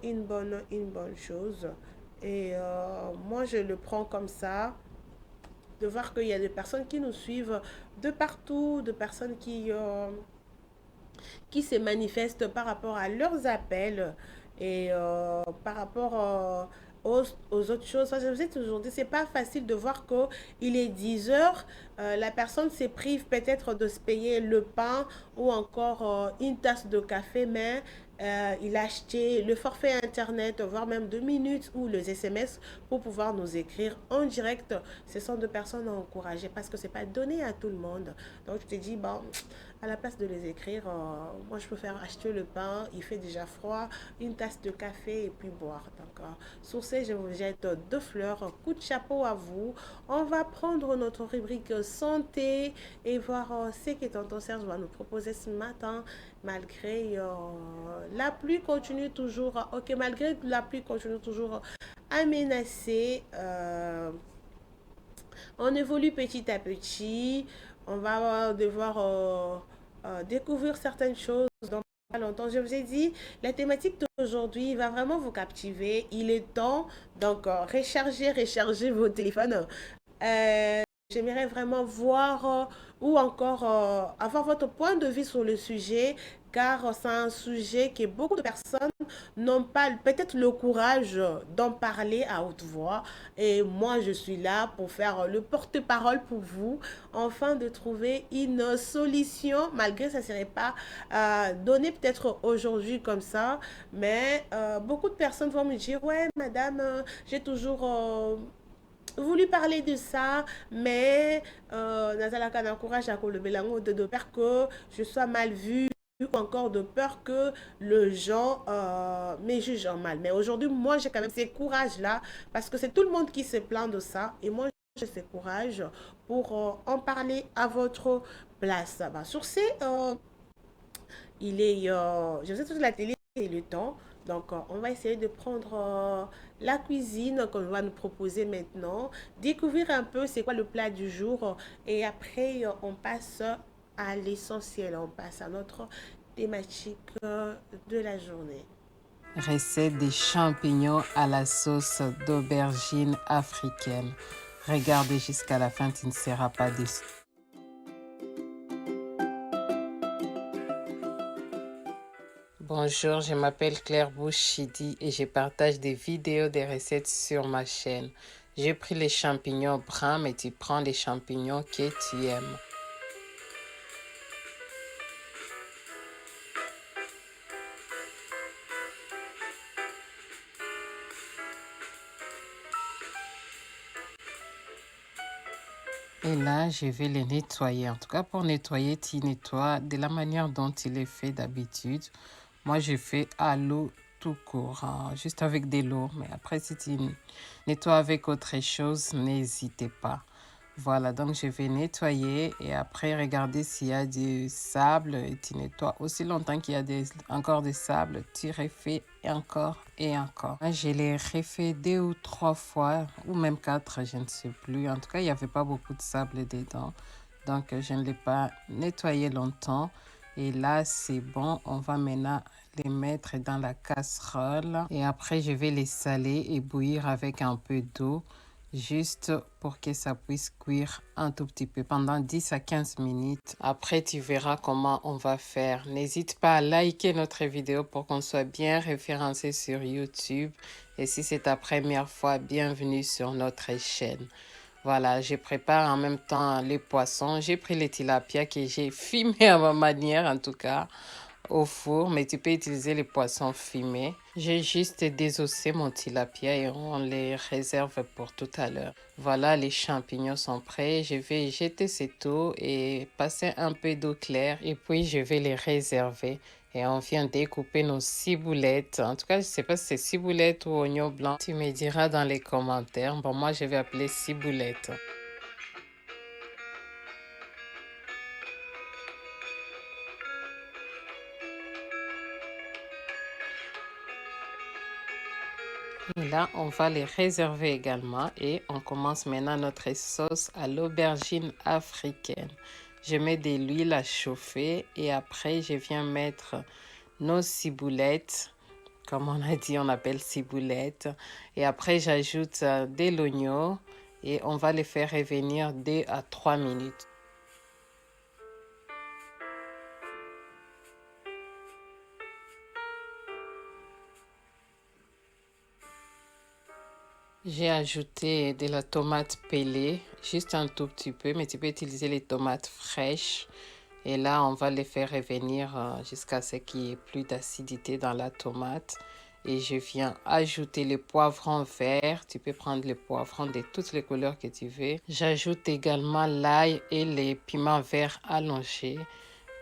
une bonne chose. Et moi, je le prends comme ça, de voir qu'il y a des personnes qui nous suivent de partout, de personnes qui se manifestent par rapport à leurs appels et par rapport aux autres choses. Je vous ai toujours dit, c'est pas facile de voir qu'il est 10 heures, la personne se prive peut-être de se payer le pain ou encore une tasse de café, mais il a acheté le forfait internet, voire même 2 minutes ou les SMS pour pouvoir nous écrire en direct. Ce sont deux personnes à encourager parce que c'est pas donné à tout le monde. Donc je te dis, bon, à la place de les écrire, moi je préfère acheter le pain, il fait déjà froid, une tasse de café et puis boire. Donc sur ce, je vous jette 2 fleurs, coup de chapeau à vous. On va prendre notre rubrique santé et voir ce que tonton Serge va nous proposer ce matin, malgré la pluie continue toujours, ok, malgré la pluie continue toujours à menacer, on évolue petit à petit, on va devoir découvrir certaines choses dans pas longtemps. Je vous ai dit, la thématique d'aujourd'hui va vraiment vous captiver. Il est temps, donc rechargez vos téléphones. J'aimerais vraiment voir ou encore avoir votre point de vue sur le sujet, car c'est un sujet que beaucoup de personnes n'ont pas peut-être le courage d'en parler à haute voix. Et moi, je suis là pour faire le porte-parole pour vous, afin de trouver une solution, malgré que ça ne serait pas donné peut-être aujourd'hui comme ça. Mais beaucoup de personnes vont me dire, ouais, madame, j'ai toujours voulu parler de ça, mais nazalaka n'encourage à que le bélango de peur que je sois mal vue ou encore de peur que le gens me jugent en mal. Mais aujourd'hui, moi, j'ai quand même ce courage-là parce que c'est tout le monde qui se plaint de ça. Et moi, j'ai ce courage pour en parler à votre place. Bah, sur ces, je sais toute la télé et le temps. Donc, on va essayer de prendre la cuisine qu'on va nous proposer maintenant, découvrir un peu c'est quoi le plat du jour et après, on passe à l'essentiel, on passe à notre thématique de la journée. Recette des champignons à la sauce d'aubergine africaine. Regardez jusqu'à la fin, tu ne seras pas déçu. Bonjour, je m'appelle Claire Bouchidi et je partage des vidéos des recettes sur ma chaîne. J'ai pris les champignons bruns, mais tu prends les champignons que tu aimes. Et là, je vais les nettoyer. En tout cas, pour nettoyer, tu nettoies de la manière dont il est fait d'habitude. Moi, je fais à l'eau tout court, hein, juste avec de l'eau. Mais après, si tu nettoies avec autre chose, n'hésitez pas. Voilà, donc je vais nettoyer et après regarder s'il y a du sable et tu nettoies aussi longtemps qu'il y a encore du sable. Tu refais encore et encore. Je l'ai refait 2 ou 3 fois ou même 4, je ne sais plus. En tout cas, il n'y avait pas beaucoup de sable dedans. Donc, je ne l'ai pas nettoyé longtemps. Et là, c'est bon. On va maintenant les mettre dans la casserole. Et après, je vais les saler et bouillir avec un peu d'eau, juste pour que ça puisse cuire un tout petit peu pendant 10 à 15 minutes. Après, tu verras comment on va faire. N'hésite pas à liker notre vidéo pour qu'on soit bien référencé sur YouTube. Et si c'est ta première fois, bienvenue sur notre chaîne. Voilà, je prépare en même temps les poissons. J'ai pris les tilapia que j'ai fumé à ma manière, en tout cas, au four. Mais tu peux utiliser les poissons fumés. J'ai juste désossé mon tilapia et on les réserve pour tout à l'heure. Voilà, les champignons sont prêts. Je vais jeter cette eau et passer un peu d'eau claire. Et puis, je vais les réserver. Et on vient découper nos ciboulettes. En tout cas, je ne sais pas si c'est ciboulettes ou oignons blancs. Tu me diras dans les commentaires. Bon, moi, je vais appeler ciboulettes. Et là, on va les réserver également et on commence maintenant notre sauce à l'aubergine africaine. Je mets de l'huile à chauffer et après, je viens mettre nos ciboulettes. Comme on a dit, on appelle ciboulettes. Et après, j'ajoute de l'oignon et on va les faire revenir 2 à 3 minutes. J'ai ajouté de la tomate pelée, juste un tout petit peu, mais tu peux utiliser les tomates fraîches. Et là, on va les faire revenir jusqu'à ce qu'il n'y ait plus d'acidité dans la tomate. Et je viens ajouter les poivrons verts. Tu peux prendre les poivrons de toutes les couleurs que tu veux. J'ajoute également l'ail et les piments verts allongés.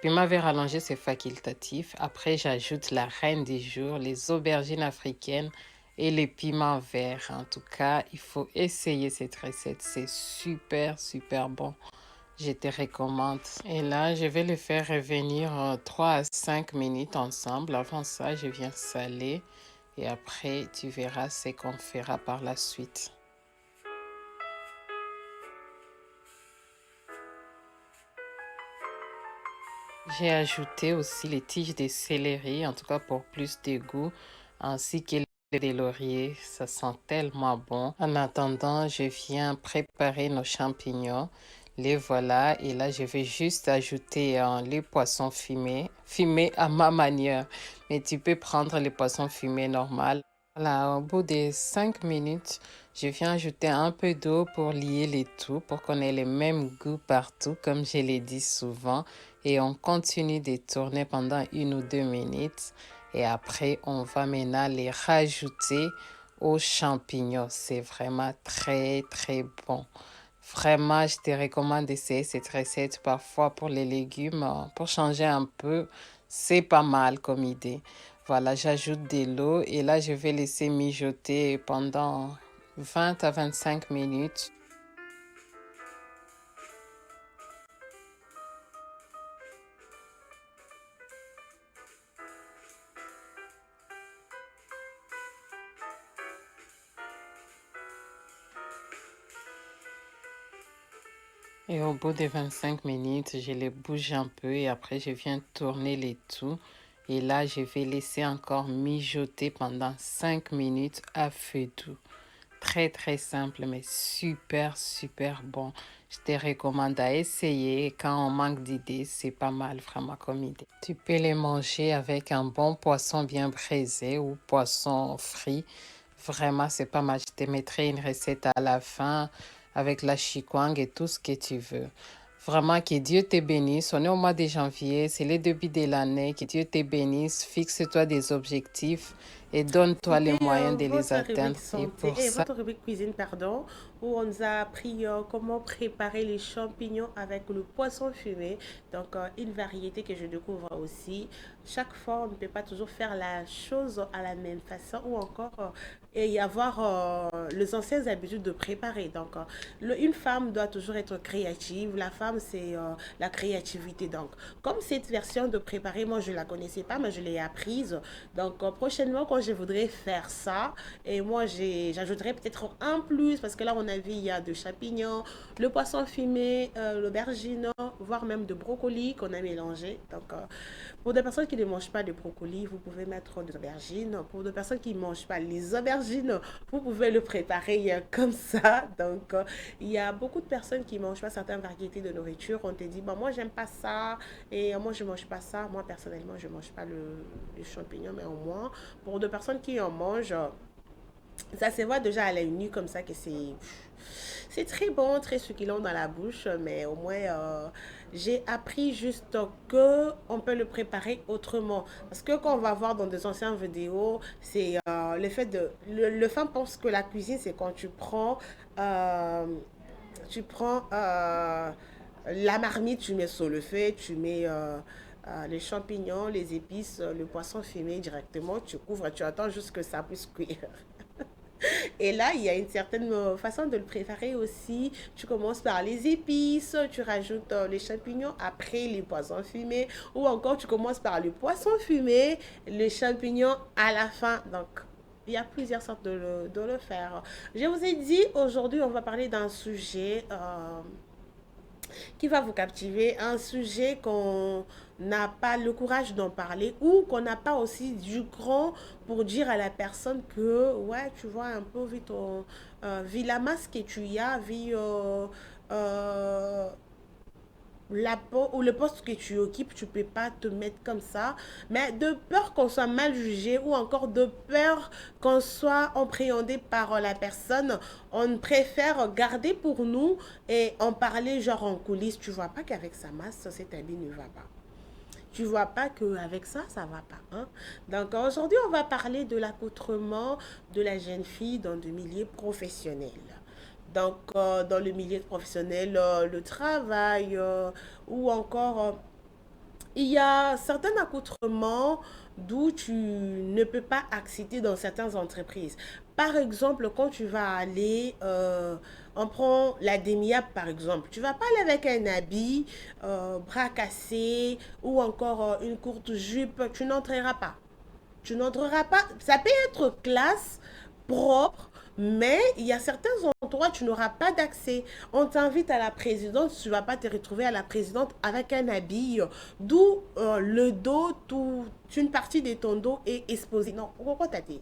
Piment vert allongé, c'est facultatif. Après, j'ajoute la reine du jour, les aubergines africaines et les piments verts. En tout cas, il faut essayer cette recette. C'est super, super bon. Je te recommande. Et là, je vais les faire revenir 3 à 5 minutes ensemble. Avant ça, je viens saler. Et après, tu verras ce qu'on fera par la suite. J'ai ajouté aussi les tiges de céleri, en tout cas pour plus de goût, ainsi que les lauriers. Ça sent tellement bon. En attendant, je viens préparer nos champignons. Les voilà. Et là, je vais juste ajouter les poissons fumés à ma manière. Mais tu peux prendre les poissons fumés normal. Voilà, au bout de 5 minutes, je viens ajouter un peu d'eau pour lier les tout, pour qu'on ait le même goût partout, comme je l'ai dit souvent. Et on continue de tourner pendant 1 ou 2 minutes. Et après, on va maintenant les rajouter aux champignons. C'est vraiment très, très bon. Vraiment, je te recommande d'essayer cette recette parfois pour les légumes, pour changer un peu. C'est pas mal comme idée. Voilà, j'ajoute de l'eau et là, je vais laisser mijoter pendant 20 à 25 minutes. Et au bout de 25 minutes, je les bouge un peu et après, je viens tourner les tout. Et là, je vais laisser encore mijoter pendant 5 minutes à feu doux. Très, très simple, mais super, super bon. Je te recommande à essayer. Quand on manque d'idées, c'est pas mal vraiment comme idée. Tu peux les manger avec un bon poisson bien braisé ou poisson frit. Vraiment, c'est pas mal. Je te mettrai une recette à la fin avec la chikwang et tout ce que tu veux. Vraiment, que Dieu te bénisse. On est au mois de janvier, c'est le début de l'année. Que Dieu te bénisse. Fixe-toi des objectifs et donne-toi les C'était moyens de les votre atteindre. rubrique Et santé pour et ça, votre rubrique cuisine, pardon, où on nous a appris comment préparer les champignons avec le poisson fumé. Donc, une variété que je découvre aussi. Chaque fois, on ne peut pas toujours faire la chose à la même façon ou encore et y avoir les anciennes habitudes de préparer. Donc, une femme doit toujours être créative. La femme, c'est la créativité. Donc, comme cette version de préparer, moi, je ne la connaissais pas, mais je l'ai apprise. Donc, prochainement, quand je voudrais faire ça, et moi, j'ajouterai peut-être un plus, parce que là, on a vu, il y a de champignons, le poisson fumé, l'aubergine, voire même de brocoli qu'on a mélangé. Donc, pour des personnes qui ne mangent pas de brocoli, vous pouvez mettre des aubergines. Pour des personnes qui ne mangent pas les aubergines, vous pouvez le préparer comme ça. Donc, il y a beaucoup de personnes qui ne mangent pas certaines variétés de nourriture. On te dit, bon, moi, j'aime pas ça et moi, je ne mange pas ça. Moi, personnellement, je ne mange pas le champignon, mais au moins, pour des personnes qui en mangent, ça se voit déjà à l'œil nu comme ça que c'est très bon, très succulent dans la bouche, mais au moins j'ai appris juste que on peut le préparer autrement. Parce que quand on va voir dans des anciennes vidéos, c'est le fait de le femme pense que la cuisine c'est quand euh, tu prends la marmite, tu mets sur le feu, tu mets les champignons, les épices, le poisson fumé directement, tu couvres, tu attends juste que ça puisse cuire. Et là, il y a une certaine façon de le préparer aussi. Tu commences par les épices, tu rajoutes les champignons, après les poissons fumés, ou encore tu commences par le poisson fumé, les champignons à la fin. Donc, il y a plusieurs sortes de le faire. Je vous ai dit, aujourd'hui, on va parler d'un sujet qui va vous captiver, un sujet qu'on n'a pas le courage d'en parler ou qu'on n'a pas aussi du grand pour dire à la personne que, ouais, tu vois un peu, vu la masse que tu as, euh, la peau ou le poste que tu occupes, tu peux pas te mettre comme ça. Mais de peur qu'on soit mal jugé ou encore de peur qu'on soit appréhendé par la personne, on préfère garder pour nous et en parler genre en coulisses. Tu vois pas qu'avec sa masse, cet habit ne va pas. Tu vois pas qu'avec ça, ça va pas. Hein? Donc aujourd'hui, on va parler de l'accoutrement de la jeune fille dans le milieu professionnel. Donc, dans le milieu professionnel, le travail ou encore il y a certains accoutrements d'où tu ne peux pas accéder dans certaines entreprises. Par exemple, quand tu vas aller, on prend la demi-app par exemple, tu vas pas aller avec un habit, bras cassés ou encore une courte jupe, tu n'entreras pas. Tu n'entreras pas. Ça peut être classe, propre, mais il y a certains endroits où tu n'auras pas d'accès. On t'invite à la présidence, tu ne vas pas te retrouver à la présidente avec un habit d'où le dos, toute une partie de ton dos est exposée. Non, pourquoi t'as dit?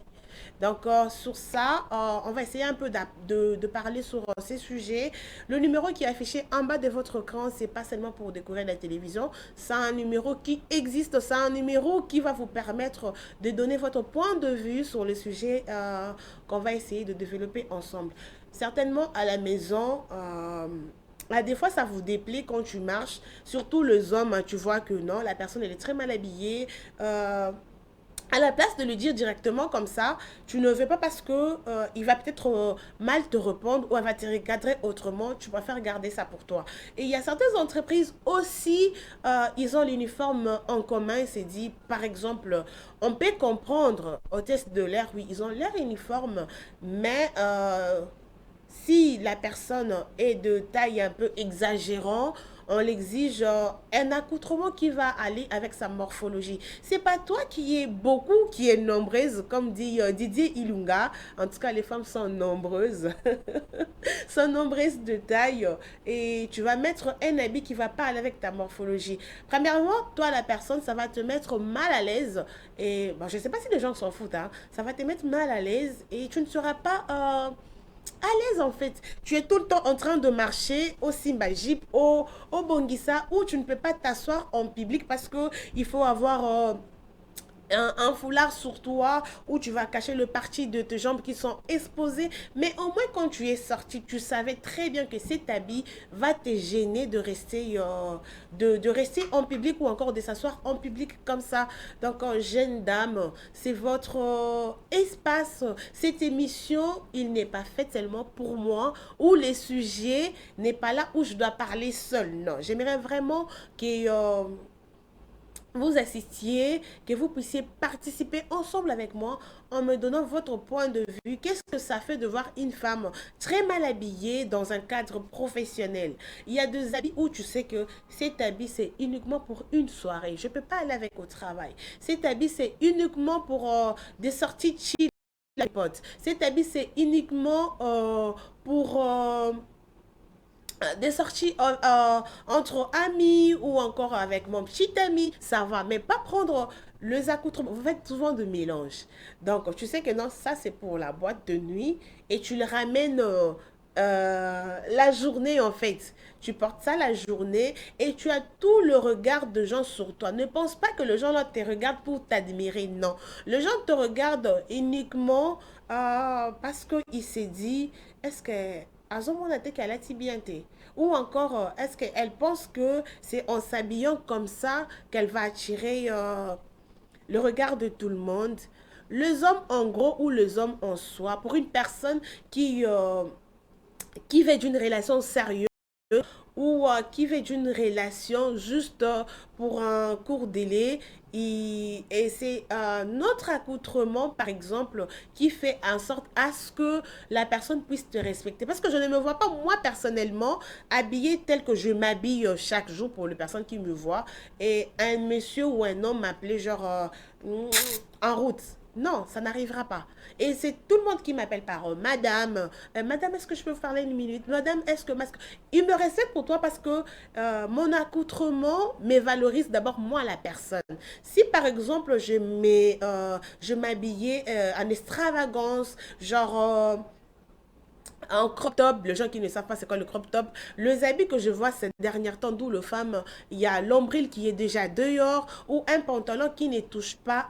Donc, sur ça, on va essayer un peu de parler sur ces sujets. Le numéro qui est affiché en bas de votre écran, c'est pas seulement pour découvrir la télévision, c'est un numéro qui existe, c'est un numéro qui va vous permettre de donner votre point de vue sur le sujet qu'on va essayer de développer ensemble. Certainement à la maison, des fois, ça vous déplaît quand tu marches, surtout les hommes, hein, tu vois que non, la personne elle est très mal habillée. à la place de lui dire directement comme ça, tu ne veux pas parce que il va peut-être mal te répondre ou elle va te recadrer autrement, tu préfères garder ça pour toi. Et il y a certaines entreprises aussi, ils ont l'uniforme en commun, c'est dit, par exemple, on peut comprendre au test de l'air, oui, ils ont leur uniforme, mais si la personne est de taille un peu exagérant, on l'exige un accoutrement qui va aller avec sa morphologie. C'est pas toi qui es beaucoup, qui est nombreuse, comme dit Didier Ilunga. En tout cas, les femmes sont nombreuses, sont nombreuses de taille, et tu vas mettre un habit qui va pas aller avec ta morphologie. Premièrement, toi, la personne, ça va te mettre mal à l'aise. Et bon, je sais pas si les gens s'en foutent, hein, ça va te mettre mal à l'aise et tu ne seras pas à l'aise en fait. Tu es tout le temps en train de marcher au Simba Jeep, au Bongissa, où tu ne peux pas t'asseoir en public parce que il faut avoir un foulard sur toi où tu vas cacher le parti de tes jambes qui sont exposées. Mais au moins quand tu es sorti, tu savais très bien que cet habit va te gêner de rester en public ou encore de s'asseoir en public comme ça. Donc, jeune dame, c'est votre espace. Cette émission, il n'est pas fait seulement pour moi, où les sujets n'est pas là où je dois parler seule. Non, j'aimerais vraiment que vous assistiez, que vous puissiez participer ensemble avec moi en me donnant votre point de vue. Qu'est-ce que ça fait de voir une femme très mal habillée dans un cadre professionnel? Il y a des habits où tu sais que cet habit, c'est uniquement pour une soirée. Je ne peux pas aller avec au travail. Cet habit, c'est uniquement pour des sorties chill avec les potes. Cet habit, c'est uniquement pour des sorties entre amis ou encore avec mon petit ami, ça va, mais pas prendre les accoutrements. Vous faites souvent de mélange. Donc, tu sais que non, ça c'est pour la boîte de nuit et tu le ramènes la journée en fait. Tu portes ça la journée et tu as tout le regard de gens sur toi. Ne pense pas que le gens là te regarde pour t'admirer, non. Le gens te regarde uniquement parce qu'il s'est dit, est-ce que azomona te kalati bien te, ou encore est-ce qu'elle pense que c'est en s'habillant comme ça qu'elle va attirer le regard de tout le monde. Les hommes en gros ou les hommes en soi, pour une personne qui veut d'une relation sérieuse ou qui veut d'une relation juste pour un court délai. Et c'est notre accoutrement, par exemple, qui fait en sorte à ce que la personne puisse te respecter. Parce que je ne me vois pas, moi, personnellement, habillée tel que je m'habille chaque jour pour les personnes qui me voient. Et un monsieur ou un homme m'appelait genre en route. Non, ça n'arrivera pas. Et c'est tout le monde qui m'appelle par madame. Madame, est-ce que je peux vous parler une minute? Madame, est-ce que... Il me respecte pour toi parce que mon accoutrement me valorise d'abord moi la personne. Si par exemple je m'habillais en extravagance, genre un crop top, les gens qui ne savent pas c'est quoi le crop top, les habits que je vois ces derniers temps, d'où le femme, il y a l'ombril qui est déjà dehors, ou un pantalon qui ne touche pas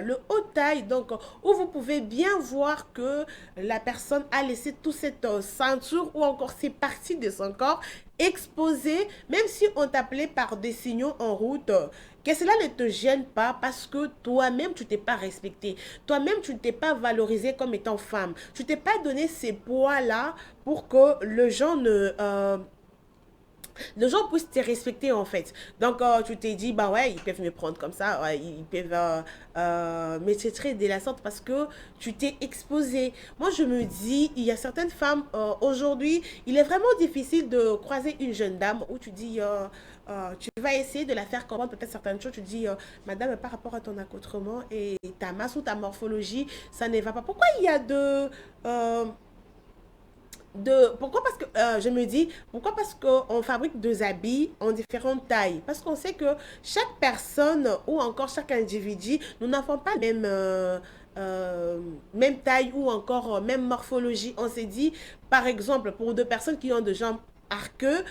le haut taille, donc où vous pouvez bien voir que la personne a laissé toute cette ceinture ou encore ces parties de son corps exposées, même si on t'appelait par des signaux en route, que cela ne te gêne pas parce que toi-même, tu t'es pas respecté. Toi-même, tu ne t'es pas valorisé comme étant femme. Tu t'es pas donné ces poids-là pour que les gens puissent te respecter en fait. Donc, tu t'es dit, bah ouais, ils peuvent me prendre comme ça, ouais, ils peuvent me traiter de la sorte parce que tu t'es exposé. Moi, je me dis, il y a certaines femmes, aujourd'hui, il est vraiment difficile de croiser une jeune dame où tu dis, tu vas essayer de la faire comprendre peut-être certaines choses. Tu dis, madame, par rapport à ton accoutrement et ta masse ou ta morphologie, ça ne va pas. Pourquoi il y a pourquoi parce que je me dis pourquoi parce qu'on fabrique deux habits en différentes tailles, parce qu'on sait que chaque personne ou encore chaque individu, nous n'avons pas même taille ou encore même morphologie. On s'est dit par exemple pour deux personnes qui ont des jambes arqueux,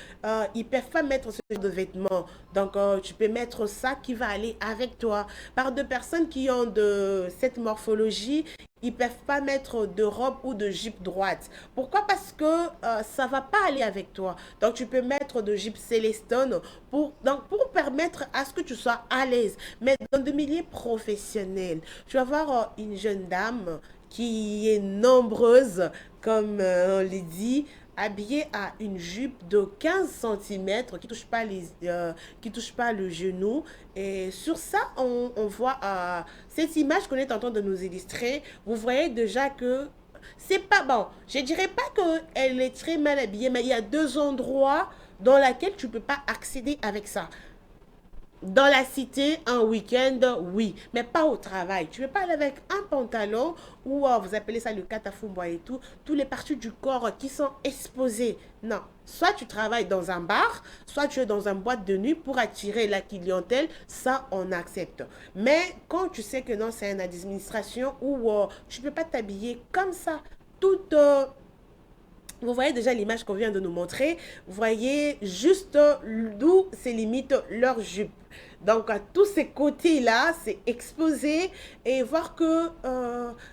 ils peuvent pas mettre ce genre de vêtements. Donc, tu peux mettre ça qui va aller avec toi. Par deux personnes qui ont de cette morphologie, ils peuvent pas mettre de robe ou de jupe droite. Pourquoi? Parce que ça va pas aller avec toi. Donc, tu peux mettre de jupe Célestone pour permettre à ce que tu sois à l'aise. Mais dans des milieux professionnels, tu vas voir une jeune dame qui est nombreuse, comme on le dit, habillée à une jupe de 15 centimètres qui touche pas le genou. Et sur ça, on voit cette image qu'on est en train de nous illustrer. Vous voyez déjà que c'est pas bon. Je dirais pas qu'elle est très mal habillée, mais il y a deux endroits dans lesquels tu peux pas accéder avec ça. Dans la cité, un week-end, oui, mais pas au travail. Tu ne peux pas aller avec un pantalon ou vous appelez ça le catafumba et tout, tous les parties du corps qui sont exposées. Non, soit tu travailles dans un bar, soit tu es dans une boîte de nuit pour attirer la clientèle, ça on accepte. Mais quand tu sais que non, c'est une administration où tu ne peux pas t'habiller comme ça, toute vous voyez déjà l'image qu'on vient de nous montrer. Vous voyez juste d'où se limite leur jupe. Donc, à tous ces côtés-là, c'est exposé et voir que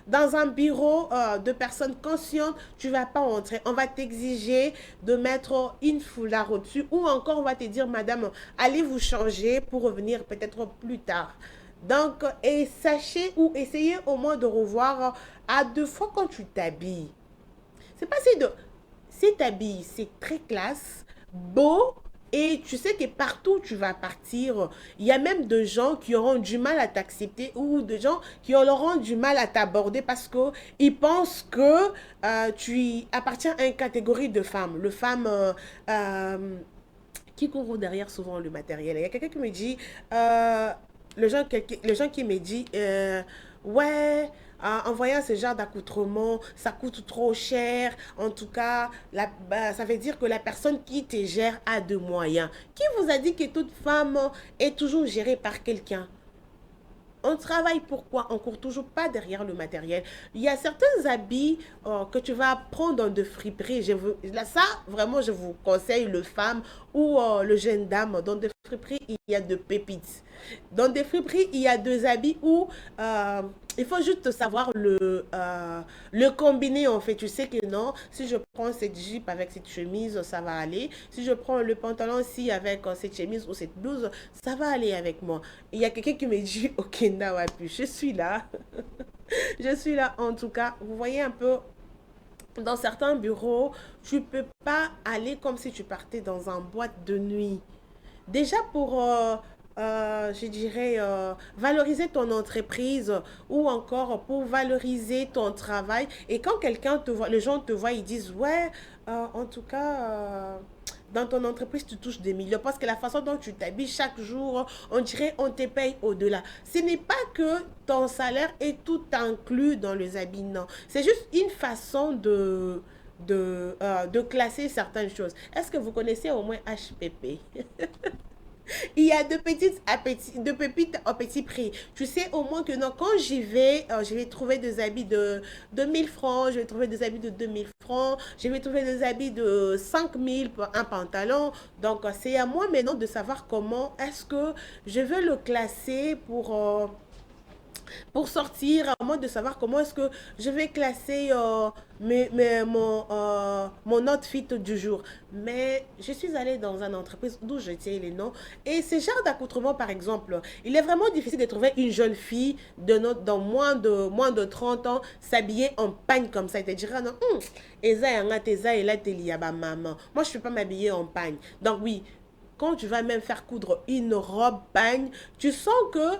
dans un bureau de personnes conscientes, tu ne vas pas entrer. On va t'exiger de mettre une foulard au-dessus ou encore on va te dire, madame, allez vous changer pour revenir peut-être plus tard. Donc, et sachez ou essayez au moins de revoir à deux fois quand tu t'habilles. C'est pas si de c'est habillé, c'est très classe, beau, et tu sais que partout où tu vas partir, il y a même des gens qui auront du mal à t'accepter ou des gens qui auront du mal à t'aborder parce qu'ils pensent que tu appartiens à une catégorie de femmes. Le femme qui court derrière souvent le matériel. Il y a quelqu'un qui me dit, les gens qui me dit, ouais, en voyant ce genre d'accoutrement, ça coûte trop cher. En tout cas, ça veut dire que la personne qui te gère a de moyens. Qui vous a dit que toute femme est toujours gérée par quelqu'un? On travaille pourquoi? On court toujours pas derrière le matériel. Il y a certains habits que tu vas prendre dans de friperies. Là, ça, vraiment, je vous conseille le femme ou le jeune dame. Dans des friperies, il y a de pépites. Dans des friperies, il y a deux habits où il faut juste savoir le combiner en fait. Tu sais que non, si je prends cette jupe avec cette chemise, ça va aller. Si je prends le pantalon aussi avec cette chemise ou cette blouse, ça va aller avec moi. Il y a quelqu'un qui me dit, ok, Nawapu, je suis là. Je suis là en tout cas. Vous voyez un peu, dans certains bureaux, tu peux pas aller comme si tu partais dans une boîte de nuit. Déjà pour, je dirais, valoriser ton entreprise ou encore pour valoriser ton travail. Et quand quelqu'un te voit, les gens te voient, ils disent, ouais, en tout cas, dans ton entreprise, tu touches des millions. Parce que la façon dont tu t'habilles chaque jour, on dirait on te paye au-delà. Ce n'est pas que ton salaire est tout inclus dans les habits, non. C'est juste une façon de classer certaines choses. Est-ce que vous connaissez au moins HPP? Il y a de pépites à petit prix. Tu sais au moins que non, quand je vais trouver des habits de 2000 francs, je vais trouver des habits de 2000 francs, je vais trouver des habits de 5000 pour un pantalon. Donc, c'est à moi maintenant de savoir comment est-ce que je vais le classer pour sortir, à moi de savoir comment est-ce que je vais classer mon outfit du jour. Mais je suis allée dans une entreprise d'où je tiens les noms. Et ce genre d'accoutrement, par exemple, il est vraiment difficile de trouver une jeune fille dans moins de 30 ans s'habiller en pagne comme ça. Elle te dira, non, Eza yanga teza et là teliaba maman. Moi, je ne peux pas m'habiller en pagne. Donc oui, quand tu vas même faire coudre une robe pagne, tu sens que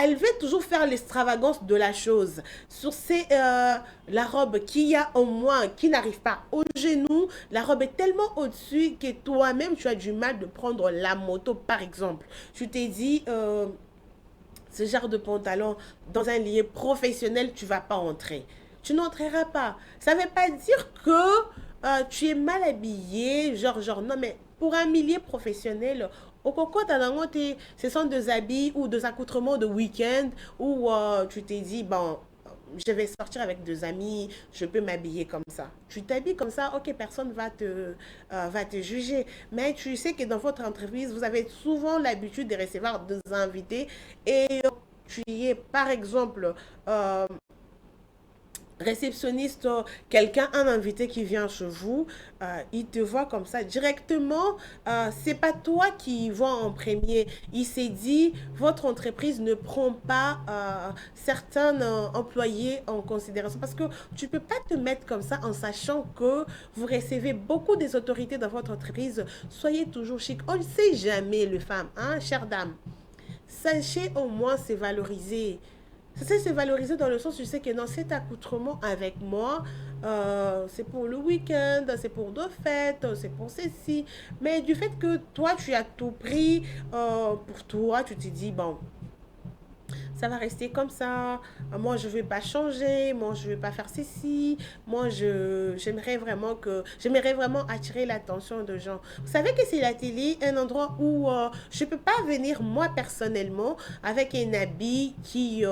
elle veut toujours faire l'extravagance de la chose. Sur la robe qui a au moins, qui n'arrive pas au genou, la robe est tellement au-dessus que toi-même, tu as du mal de prendre la moto, par exemple. Tu t'es dit, ce genre de pantalon, dans un lieu professionnel, tu ne vas pas entrer. Tu n'entreras pas. Ça ne veut pas dire que tu es mal habillé, genre, non, mais pour un milieu professionnel, au Coco, ce sont des habits ou des accoutrements de week-end où tu t'es dit, bon, je vais sortir avec deux amis, je peux m'habiller comme ça. Tu t'habilles comme ça, ok, personne va te juger. Mais tu sais que dans votre entreprise, vous avez souvent l'habitude de recevoir des invités et tu y es, par exemple, euh, réceptionniste, quelqu'un, un invité qui vient chez vous, il te voit comme ça directement, c'est pas toi qui vois en premier. Il s'est dit, votre entreprise ne prend pas certains employés en considération parce que tu peux pas te mettre comme ça en sachant que vous recevez beaucoup des autorités dans votre entreprise. Soyez toujours chic. On ne sait jamais, les femmes, hein, chère dame. Sachez au moins se valoriser. C'est valoriser dans le sens où tu sais que dans cet accoutrement avec moi, c'est pour le week-end, c'est pour deux fêtes, c'est pour ceci. Mais du fait que toi, tu as tout pris pour toi, tu te dis, bon, ça va rester comme ça. Moi, je ne vais pas changer. Moi, je ne vais pas faire ceci. Moi, j'aimerais vraiment attirer l'attention de gens. Vous savez que c'est la télé, un endroit où je ne peux pas venir moi personnellement avec un habit qui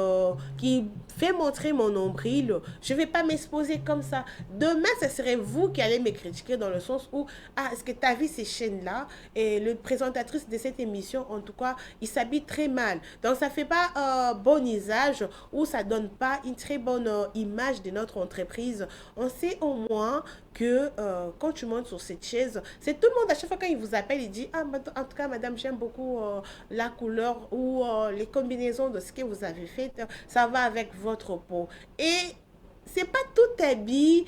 fait montrer mon nombril. Je ne vais pas m'exposer comme ça. Demain, ce serait vous qui allez me critiquer dans le sens où, ah, est-ce que tu as vu ces chaînes-là? Et le présentatrice de cette émission, en tout cas, il s'habille très mal. Donc, ça ne fait pas bon usage ou ça ne donne pas une très bonne image de notre entreprise. On sait au moins que quand tu montes sur cette chaise, c'est tout le monde à chaque fois quand il vous appelle, il dit, ah, en tout cas, madame, j'aime beaucoup la couleur ou les combinaisons de ce que vous avez fait. Ça va avec votre peau. Et c'est pas tout habit.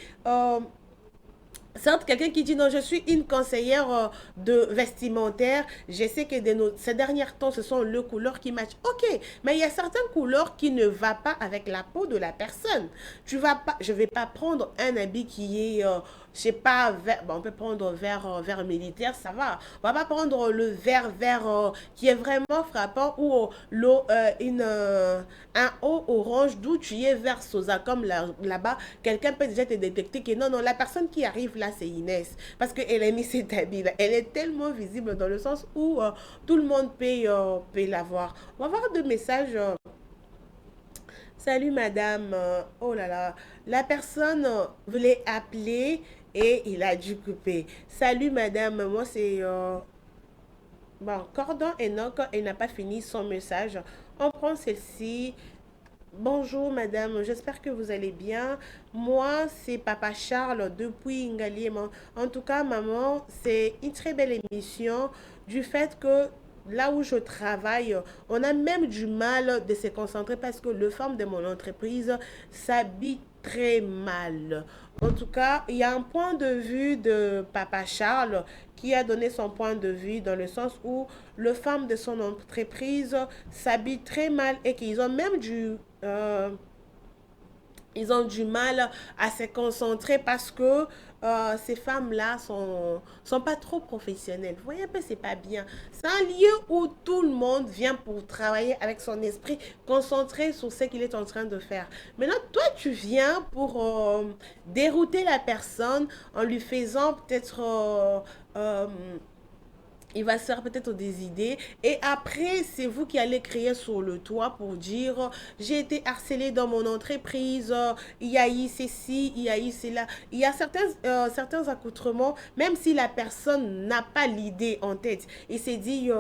Certes, quelqu'un qui dit non, je suis une conseillère de vestimentaire, je sais que ces derniers temps, ce sont les couleurs qui matchent. Ok, mais il y a certaines couleurs qui ne vont pas avec la peau de la personne. Je ne vais pas prendre un habit qui est, je sais pas, vert, bon, on peut prendre vert militaire, ça va. On va pas prendre le vert qui est vraiment frappant ou un haut orange d'où tu es vert sosa comme là-bas. Quelqu'un peut déjà te détecter que non, la personne qui arrive là, c'est Inès. Parce qu'elle a mis cet habit-là. Elle est tellement visible dans le sens où tout le monde peut la voir. On va voir deux messages. Salut madame. Oh là là. La personne voulait appeler et il a dû couper. Salut madame. Moi, c'est... bon, Cordon Enoch, elle n'a pas fini son message. On prend celle-ci. Bonjour madame, j'espère que vous allez bien. Moi, c'est Papa Charles depuis Ngali. En tout cas, maman, c'est une très belle émission du fait que là où je travaille, on a même du mal de se concentrer parce que le femme de mon entreprise s'habille très mal. En tout cas, il y a un point de vue de Papa Charles qui a donné son point de vue dans le sens où le femme de son entreprise s'habille très mal et qu'ils ont même ils ont du mal à se concentrer parce que ces femmes-là sont pas trop professionnelles. Vous voyez un peu, c'est pas bien. C'est un lieu où tout le monde vient pour travailler avec son esprit concentré sur ce qu'il est en train de faire. Maintenant, toi, tu viens pour dérouter la personne en lui faisant peut-être il va se faire peut-être des idées et après c'est vous qui allez crier sur le toit pour dire j'ai été harcelé dans mon entreprise, il y a eu ceci, il y a eu cela, il y a certains accoutrements même si la personne n'a pas l'idée en tête, il s'est dit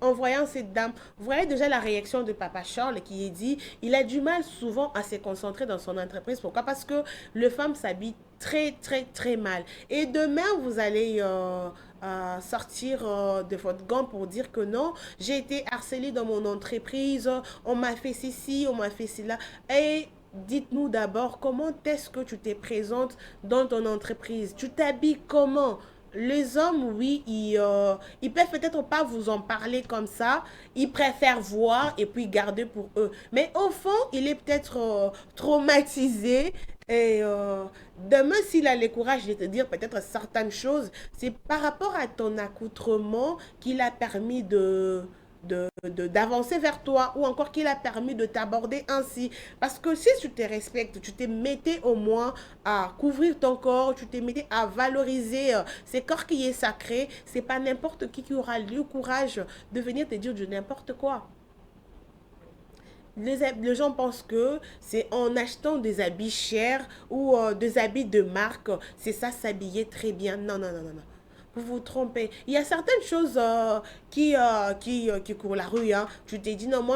en voyant cette dame, vous voyez déjà la réaction de Papa Charles qui est dit, il a du mal souvent à se concentrer dans son entreprise. Pourquoi? Parce que le femme s'habille très, très, très mal. Et demain, vous allez sortir de votre gant pour dire que non, j'ai été harcelée dans mon entreprise, on m'a fait ceci, on m'a fait cela. Et dites-nous d'abord comment est-ce que tu te présentes dans ton entreprise. Tu t'habilles comment? Les hommes, oui, ils peuvent peut-être pas vous en parler comme ça. Ils préfèrent voir et puis garder pour eux. Mais au fond, il est peut-être traumatisé. Et demain, s'il a le courage de te dire peut-être certaines choses, c'est par rapport à ton accoutrement qu'il a permis d'avancer vers toi ou encore qu'il a permis de t'aborder ainsi. Parce que si tu te respectes, tu te mettais au moins à couvrir ton corps, tu te mettais à valoriser ce corps qui est sacré, c'est pas n'importe qui aura le courage de venir te dire du n'importe quoi. les gens pensent que c'est en achetant des habits chers ou des habits de marque, c'est ça s'habiller très bien. Non, non, non, non, non. Vous vous trompez. Il y a certaines choses qui courent la rue. Hein. Tu t'es dit, non,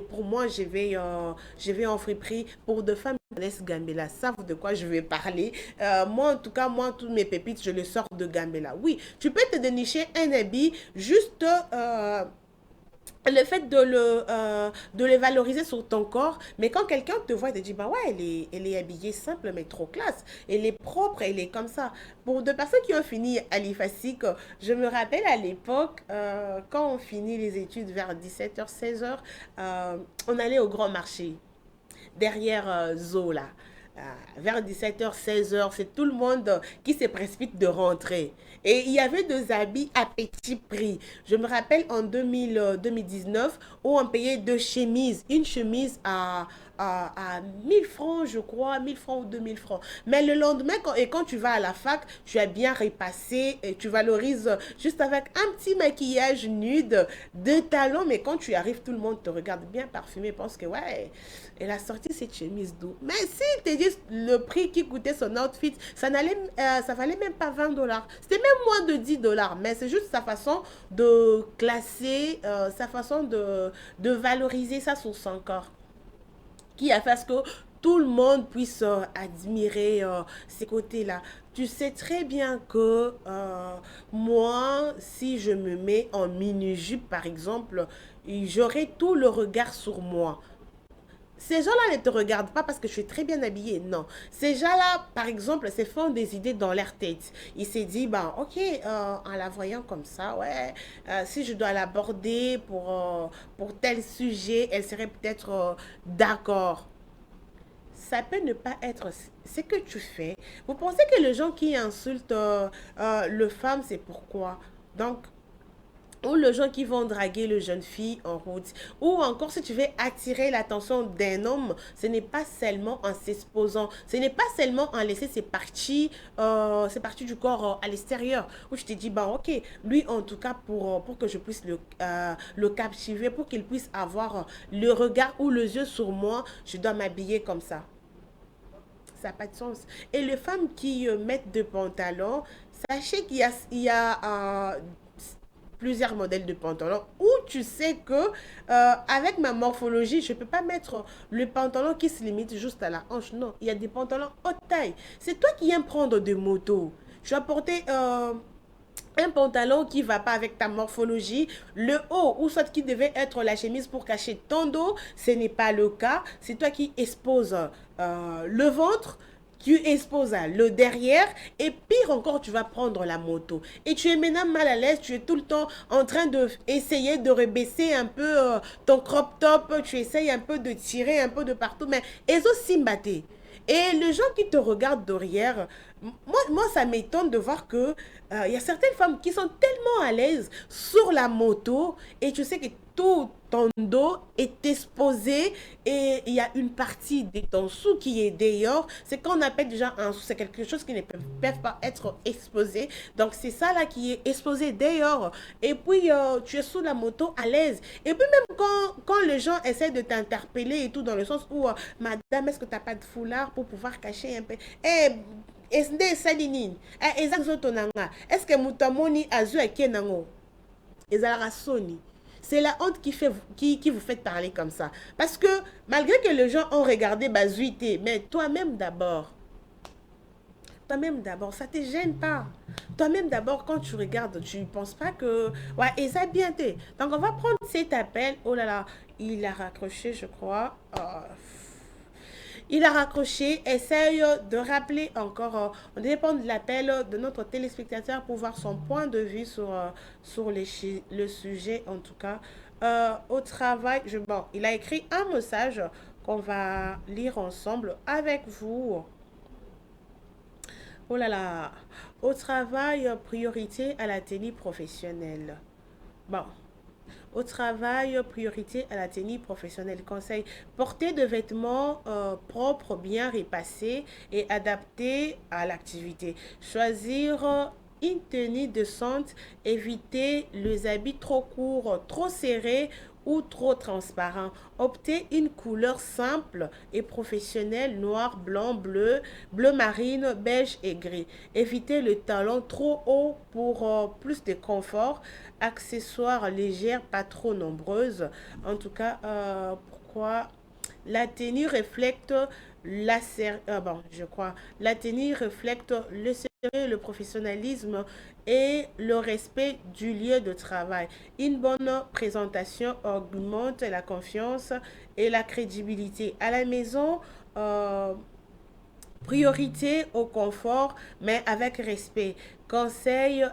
pour moi, je vais en friperie pour de femmes qui connaissent Gambela, savent de quoi je vais parler. Moi, en tout cas, moi, toutes mes pépites, je les sors de Gambela. Oui, tu peux te dénicher un habit juste le fait de le valoriser sur ton corps, mais quand quelqu'un te voit, il te dit, bah ouais, elle est habillée simple, mais trop classe. Elle est propre, elle est comme ça. Pour deux personnes qui ont fini à l'IFASIC, je me rappelle à l'époque, quand on finit les études vers 17h, 16h, on allait au grand marché derrière Zola. Vers 17h, 16h, c'est tout le monde qui se précipite de rentrer. Et il y avait des habits à petit prix. Je me rappelle en 2019 où on payait deux chemises. Une chemise à 1000 francs, je crois, 1000 francs ou 2000 francs. Mais le lendemain, quand tu vas à la fac, tu as bien repassé et tu valorises juste avec un petit maquillage nude, de talons. Mais quand tu arrives, tout le monde te regarde bien parfumé, pense que ouais, elle a sorti cette chemise d'où. Mais s'ils te disent le prix qui coûtait son outfit, ça valait même pas 20 dollars. C'était même moins de 10 dollars. Mais c'est juste sa façon de classer, sa façon de valoriser ça sur son corps qui a fait à ce que tout le monde puisse admirer ces côtés-là. Tu sais très bien que moi, si je me mets en mini-jupe, par exemple, j'aurai tout le regard sur moi. Ces gens-là ne te regardent pas parce que je suis très bien habillée, non. Ces gens-là, par exemple, se font des idées dans leur tête. Ils se disent, bah, ok, en la voyant comme ça, ouais, si je dois l'aborder pour tel sujet, elle serait peut-être d'accord. Ça peut ne pas être ce que tu fais. Vous pensez que les gens qui insultent le femme, c'est pourquoi? Donc, ou les gens qui vont draguer le jeune fille en route, ou encore si tu veux attirer l'attention d'un homme, ce n'est pas seulement en s'exposant, ce n'est pas seulement en laisser ses parties du corps à l'extérieur, où je te dis, bah ok, lui en tout cas pour que je puisse le captiver, pour qu'il puisse avoir le regard ou les yeux sur moi, je dois m'habiller comme ça n'a pas de sens. Et les femmes qui mettent de pantalons, sachez qu'il y a plusieurs modèles de pantalons où tu sais que avec ma morphologie, je ne peux pas mettre le pantalon qui se limite juste à la hanche. Non, il y a des pantalons haute taille. C'est toi qui aimes prendre des motos. Je vais porter un pantalon qui va pas avec ta morphologie, le haut ou soit qui devait être la chemise pour cacher ton dos, ce n'est pas le cas. C'est toi qui exposes le ventre, tu exposes le derrière et pire encore, tu vas prendre la moto. Et tu es maintenant mal à l'aise, tu es tout le temps en train de essayer de rebaisser un peu ton crop top, tu essayes un peu de tirer un peu de partout, mais ils aussi mbatté. Et les gens qui te regardent derrière, moi ça m'étonne de voir que il y a certaines femmes qui sont tellement à l'aise sur la moto et tu sais que tout ton dos est exposé et il y a une partie de ton sou qui est dehors. C'est qu'on appelle déjà un sou, c'est quelque chose qui ne peut pas être exposé. Donc c'est ça là qui est exposé dehors. Et puis tu es sous la moto à l'aise. Et puis même quand les gens essaient de t'interpeller et tout dans le sens où madame, est-ce que tu n'as pas de foulard pour pouvoir cacher un peu? Eh, est-ce que mutamoni azu akenango ezalaka soni. C'est la honte qui vous fait parler comme ça. Parce que malgré que les gens ont regardé Bazuité, mais toi-même d'abord, ça te gêne pas. Toi-même d'abord, quand tu regardes, tu ne penses pas que... Ouais, et ça bien été. Donc on va prendre cet appel. Oh là là, il a raccroché, je crois. Il a raccroché, essaye de rappeler encore, on dépend de l'appel de notre téléspectateur pour voir son point de vue sur le sujet en tout cas. Au travail, bon, il a écrit un message qu'on va lire ensemble avec vous. Oh là là, au travail, priorité à la tenue professionnelle. Bon. Au travail, priorité à la tenue professionnelle. Conseil, porter des vêtements propres, bien repassés et adaptés à l'activité. Choisir une tenue décente, éviter les habits trop courts, trop serrés ou trop transparent. Optez une couleur simple et professionnelle, noir, blanc, bleu, bleu marine, beige et gris. Évitez le talon trop haut pour plus de confort. Accessoires légères, pas trop nombreuses. En tout cas, pourquoi la tenue reflète je crois. La tenue reflète le sérieux, le professionnalisme et le respect du lieu de travail. Une bonne présentation augmente la confiance et la crédibilité. À la maison, priorité au confort, mais avec respect. Conseil,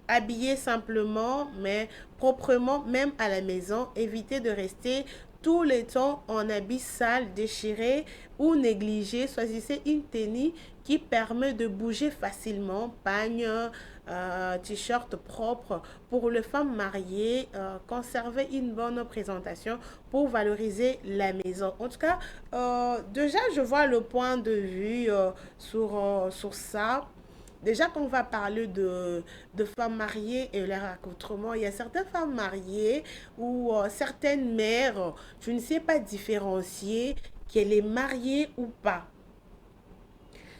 habiller simplement, mais proprement, même à la maison. Évitez de rester tout le temps en habit sale, déchiré ou négligé. Choisissez une tenue qui permet de bouger facilement. Pagne, t-shirt propre. Pour les femmes mariées, conservez une bonne présentation pour valoriser la maison. En tout cas, déjà, je vois le point de vue sur ça. Déjà, quand on va parler de femmes mariées et leur accoutrement, il y a certaines femmes mariées ou certaines mères, tu ne sais pas différencier qu'elle est mariée ou pas.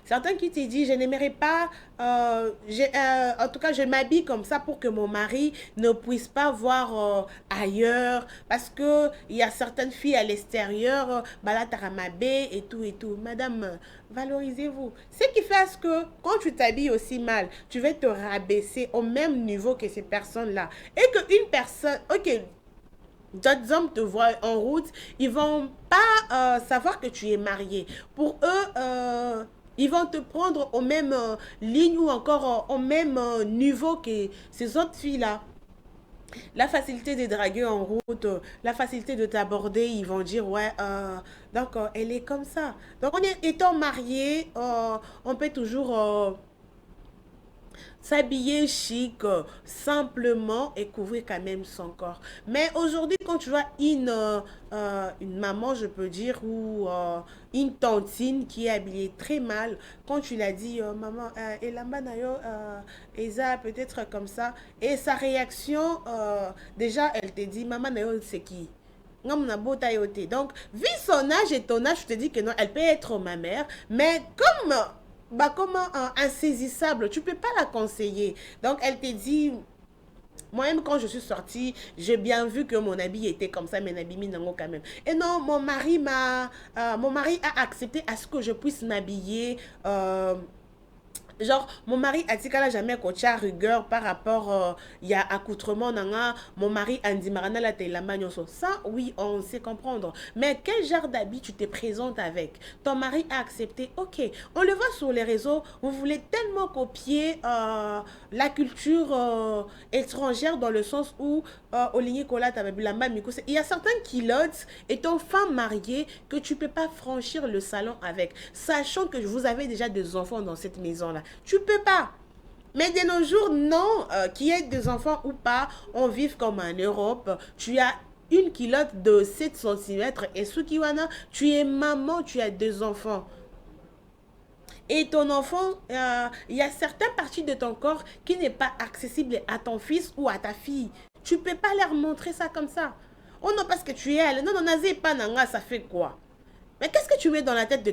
Certains qui te disent, je n'aimerais pas, en tout cas, je m'habille comme ça pour que mon mari ne puisse pas voir ailleurs. Parce que il y a certaines filles à l'extérieur, Balataramabé et tout et tout. Madame, valorisez-vous. Ce qui fait à ce que quand tu t'habilles aussi mal, tu vas te rabaisser au même niveau que ces personnes-là. Et qu'une personne, ok, d'autres hommes te voient en route, ils vont pas savoir que tu es marié. Pour eux, ils vont te prendre au même ligne ou encore au même niveau que ces autres filles-là. La facilité de draguer en route, la facilité de t'aborder, ils vont dire, ouais, donc elle est comme ça. Donc, étant marié, on peut toujours s'habiller chic, simplement et couvrir quand même son corps. Mais aujourd'hui, quand tu vois une maman, je peux dire, ou une tantine qui est habillée très mal, quand tu l'as dit, maman, et la manayo, Eza peut-être comme ça, et sa réaction, déjà, elle te dit, maman, nayo, c'est qui? Donc, vu son âge et ton âge, je te dis que non, elle peut être ma mère, mais comme comment insaisissable, tu peux pas la conseiller. Donc elle te dit, moi-même quand je suis sortie, j'ai bien vu que mon habit était comme ça, mais habit minango quand même. Et non, mon mari a accepté à ce que je puisse m'habiller. Genre, mon mari a dit qu'elle a jamais coaché à rigueur par rapport, il y a accoutrement, nanga, mon mari a dit, marana la la magnoso. Ça, oui, on sait comprendre. Mais quel genre d'habit tu te présentes avec? Ton mari a accepté, ok. On le voit sur les réseaux, vous voulez tellement copier la culture étrangère dans le sens où, il y a certaines culottes étant femme mariée que tu peux pas franchir le salon avec, sachant que vous avez déjà des enfants dans cette maison-là. Tu peux pas. Mais de nos jours, non. Qu'il y ait des enfants ou pas, on vit comme en Europe. Tu as une culotte de 7 centimètres et Sukiwana, tu es maman, tu as 2 enfants. Et ton enfant, il y a certaines parties de ton corps qui n'est pas accessible à ton fils ou à ta fille. Tu peux pas leur montrer ça comme ça. Oh non, parce que tu es elle. Non, non, Nazé pas nanga, ça fait quoi? Mais qu'est-ce que tu mets dans la tête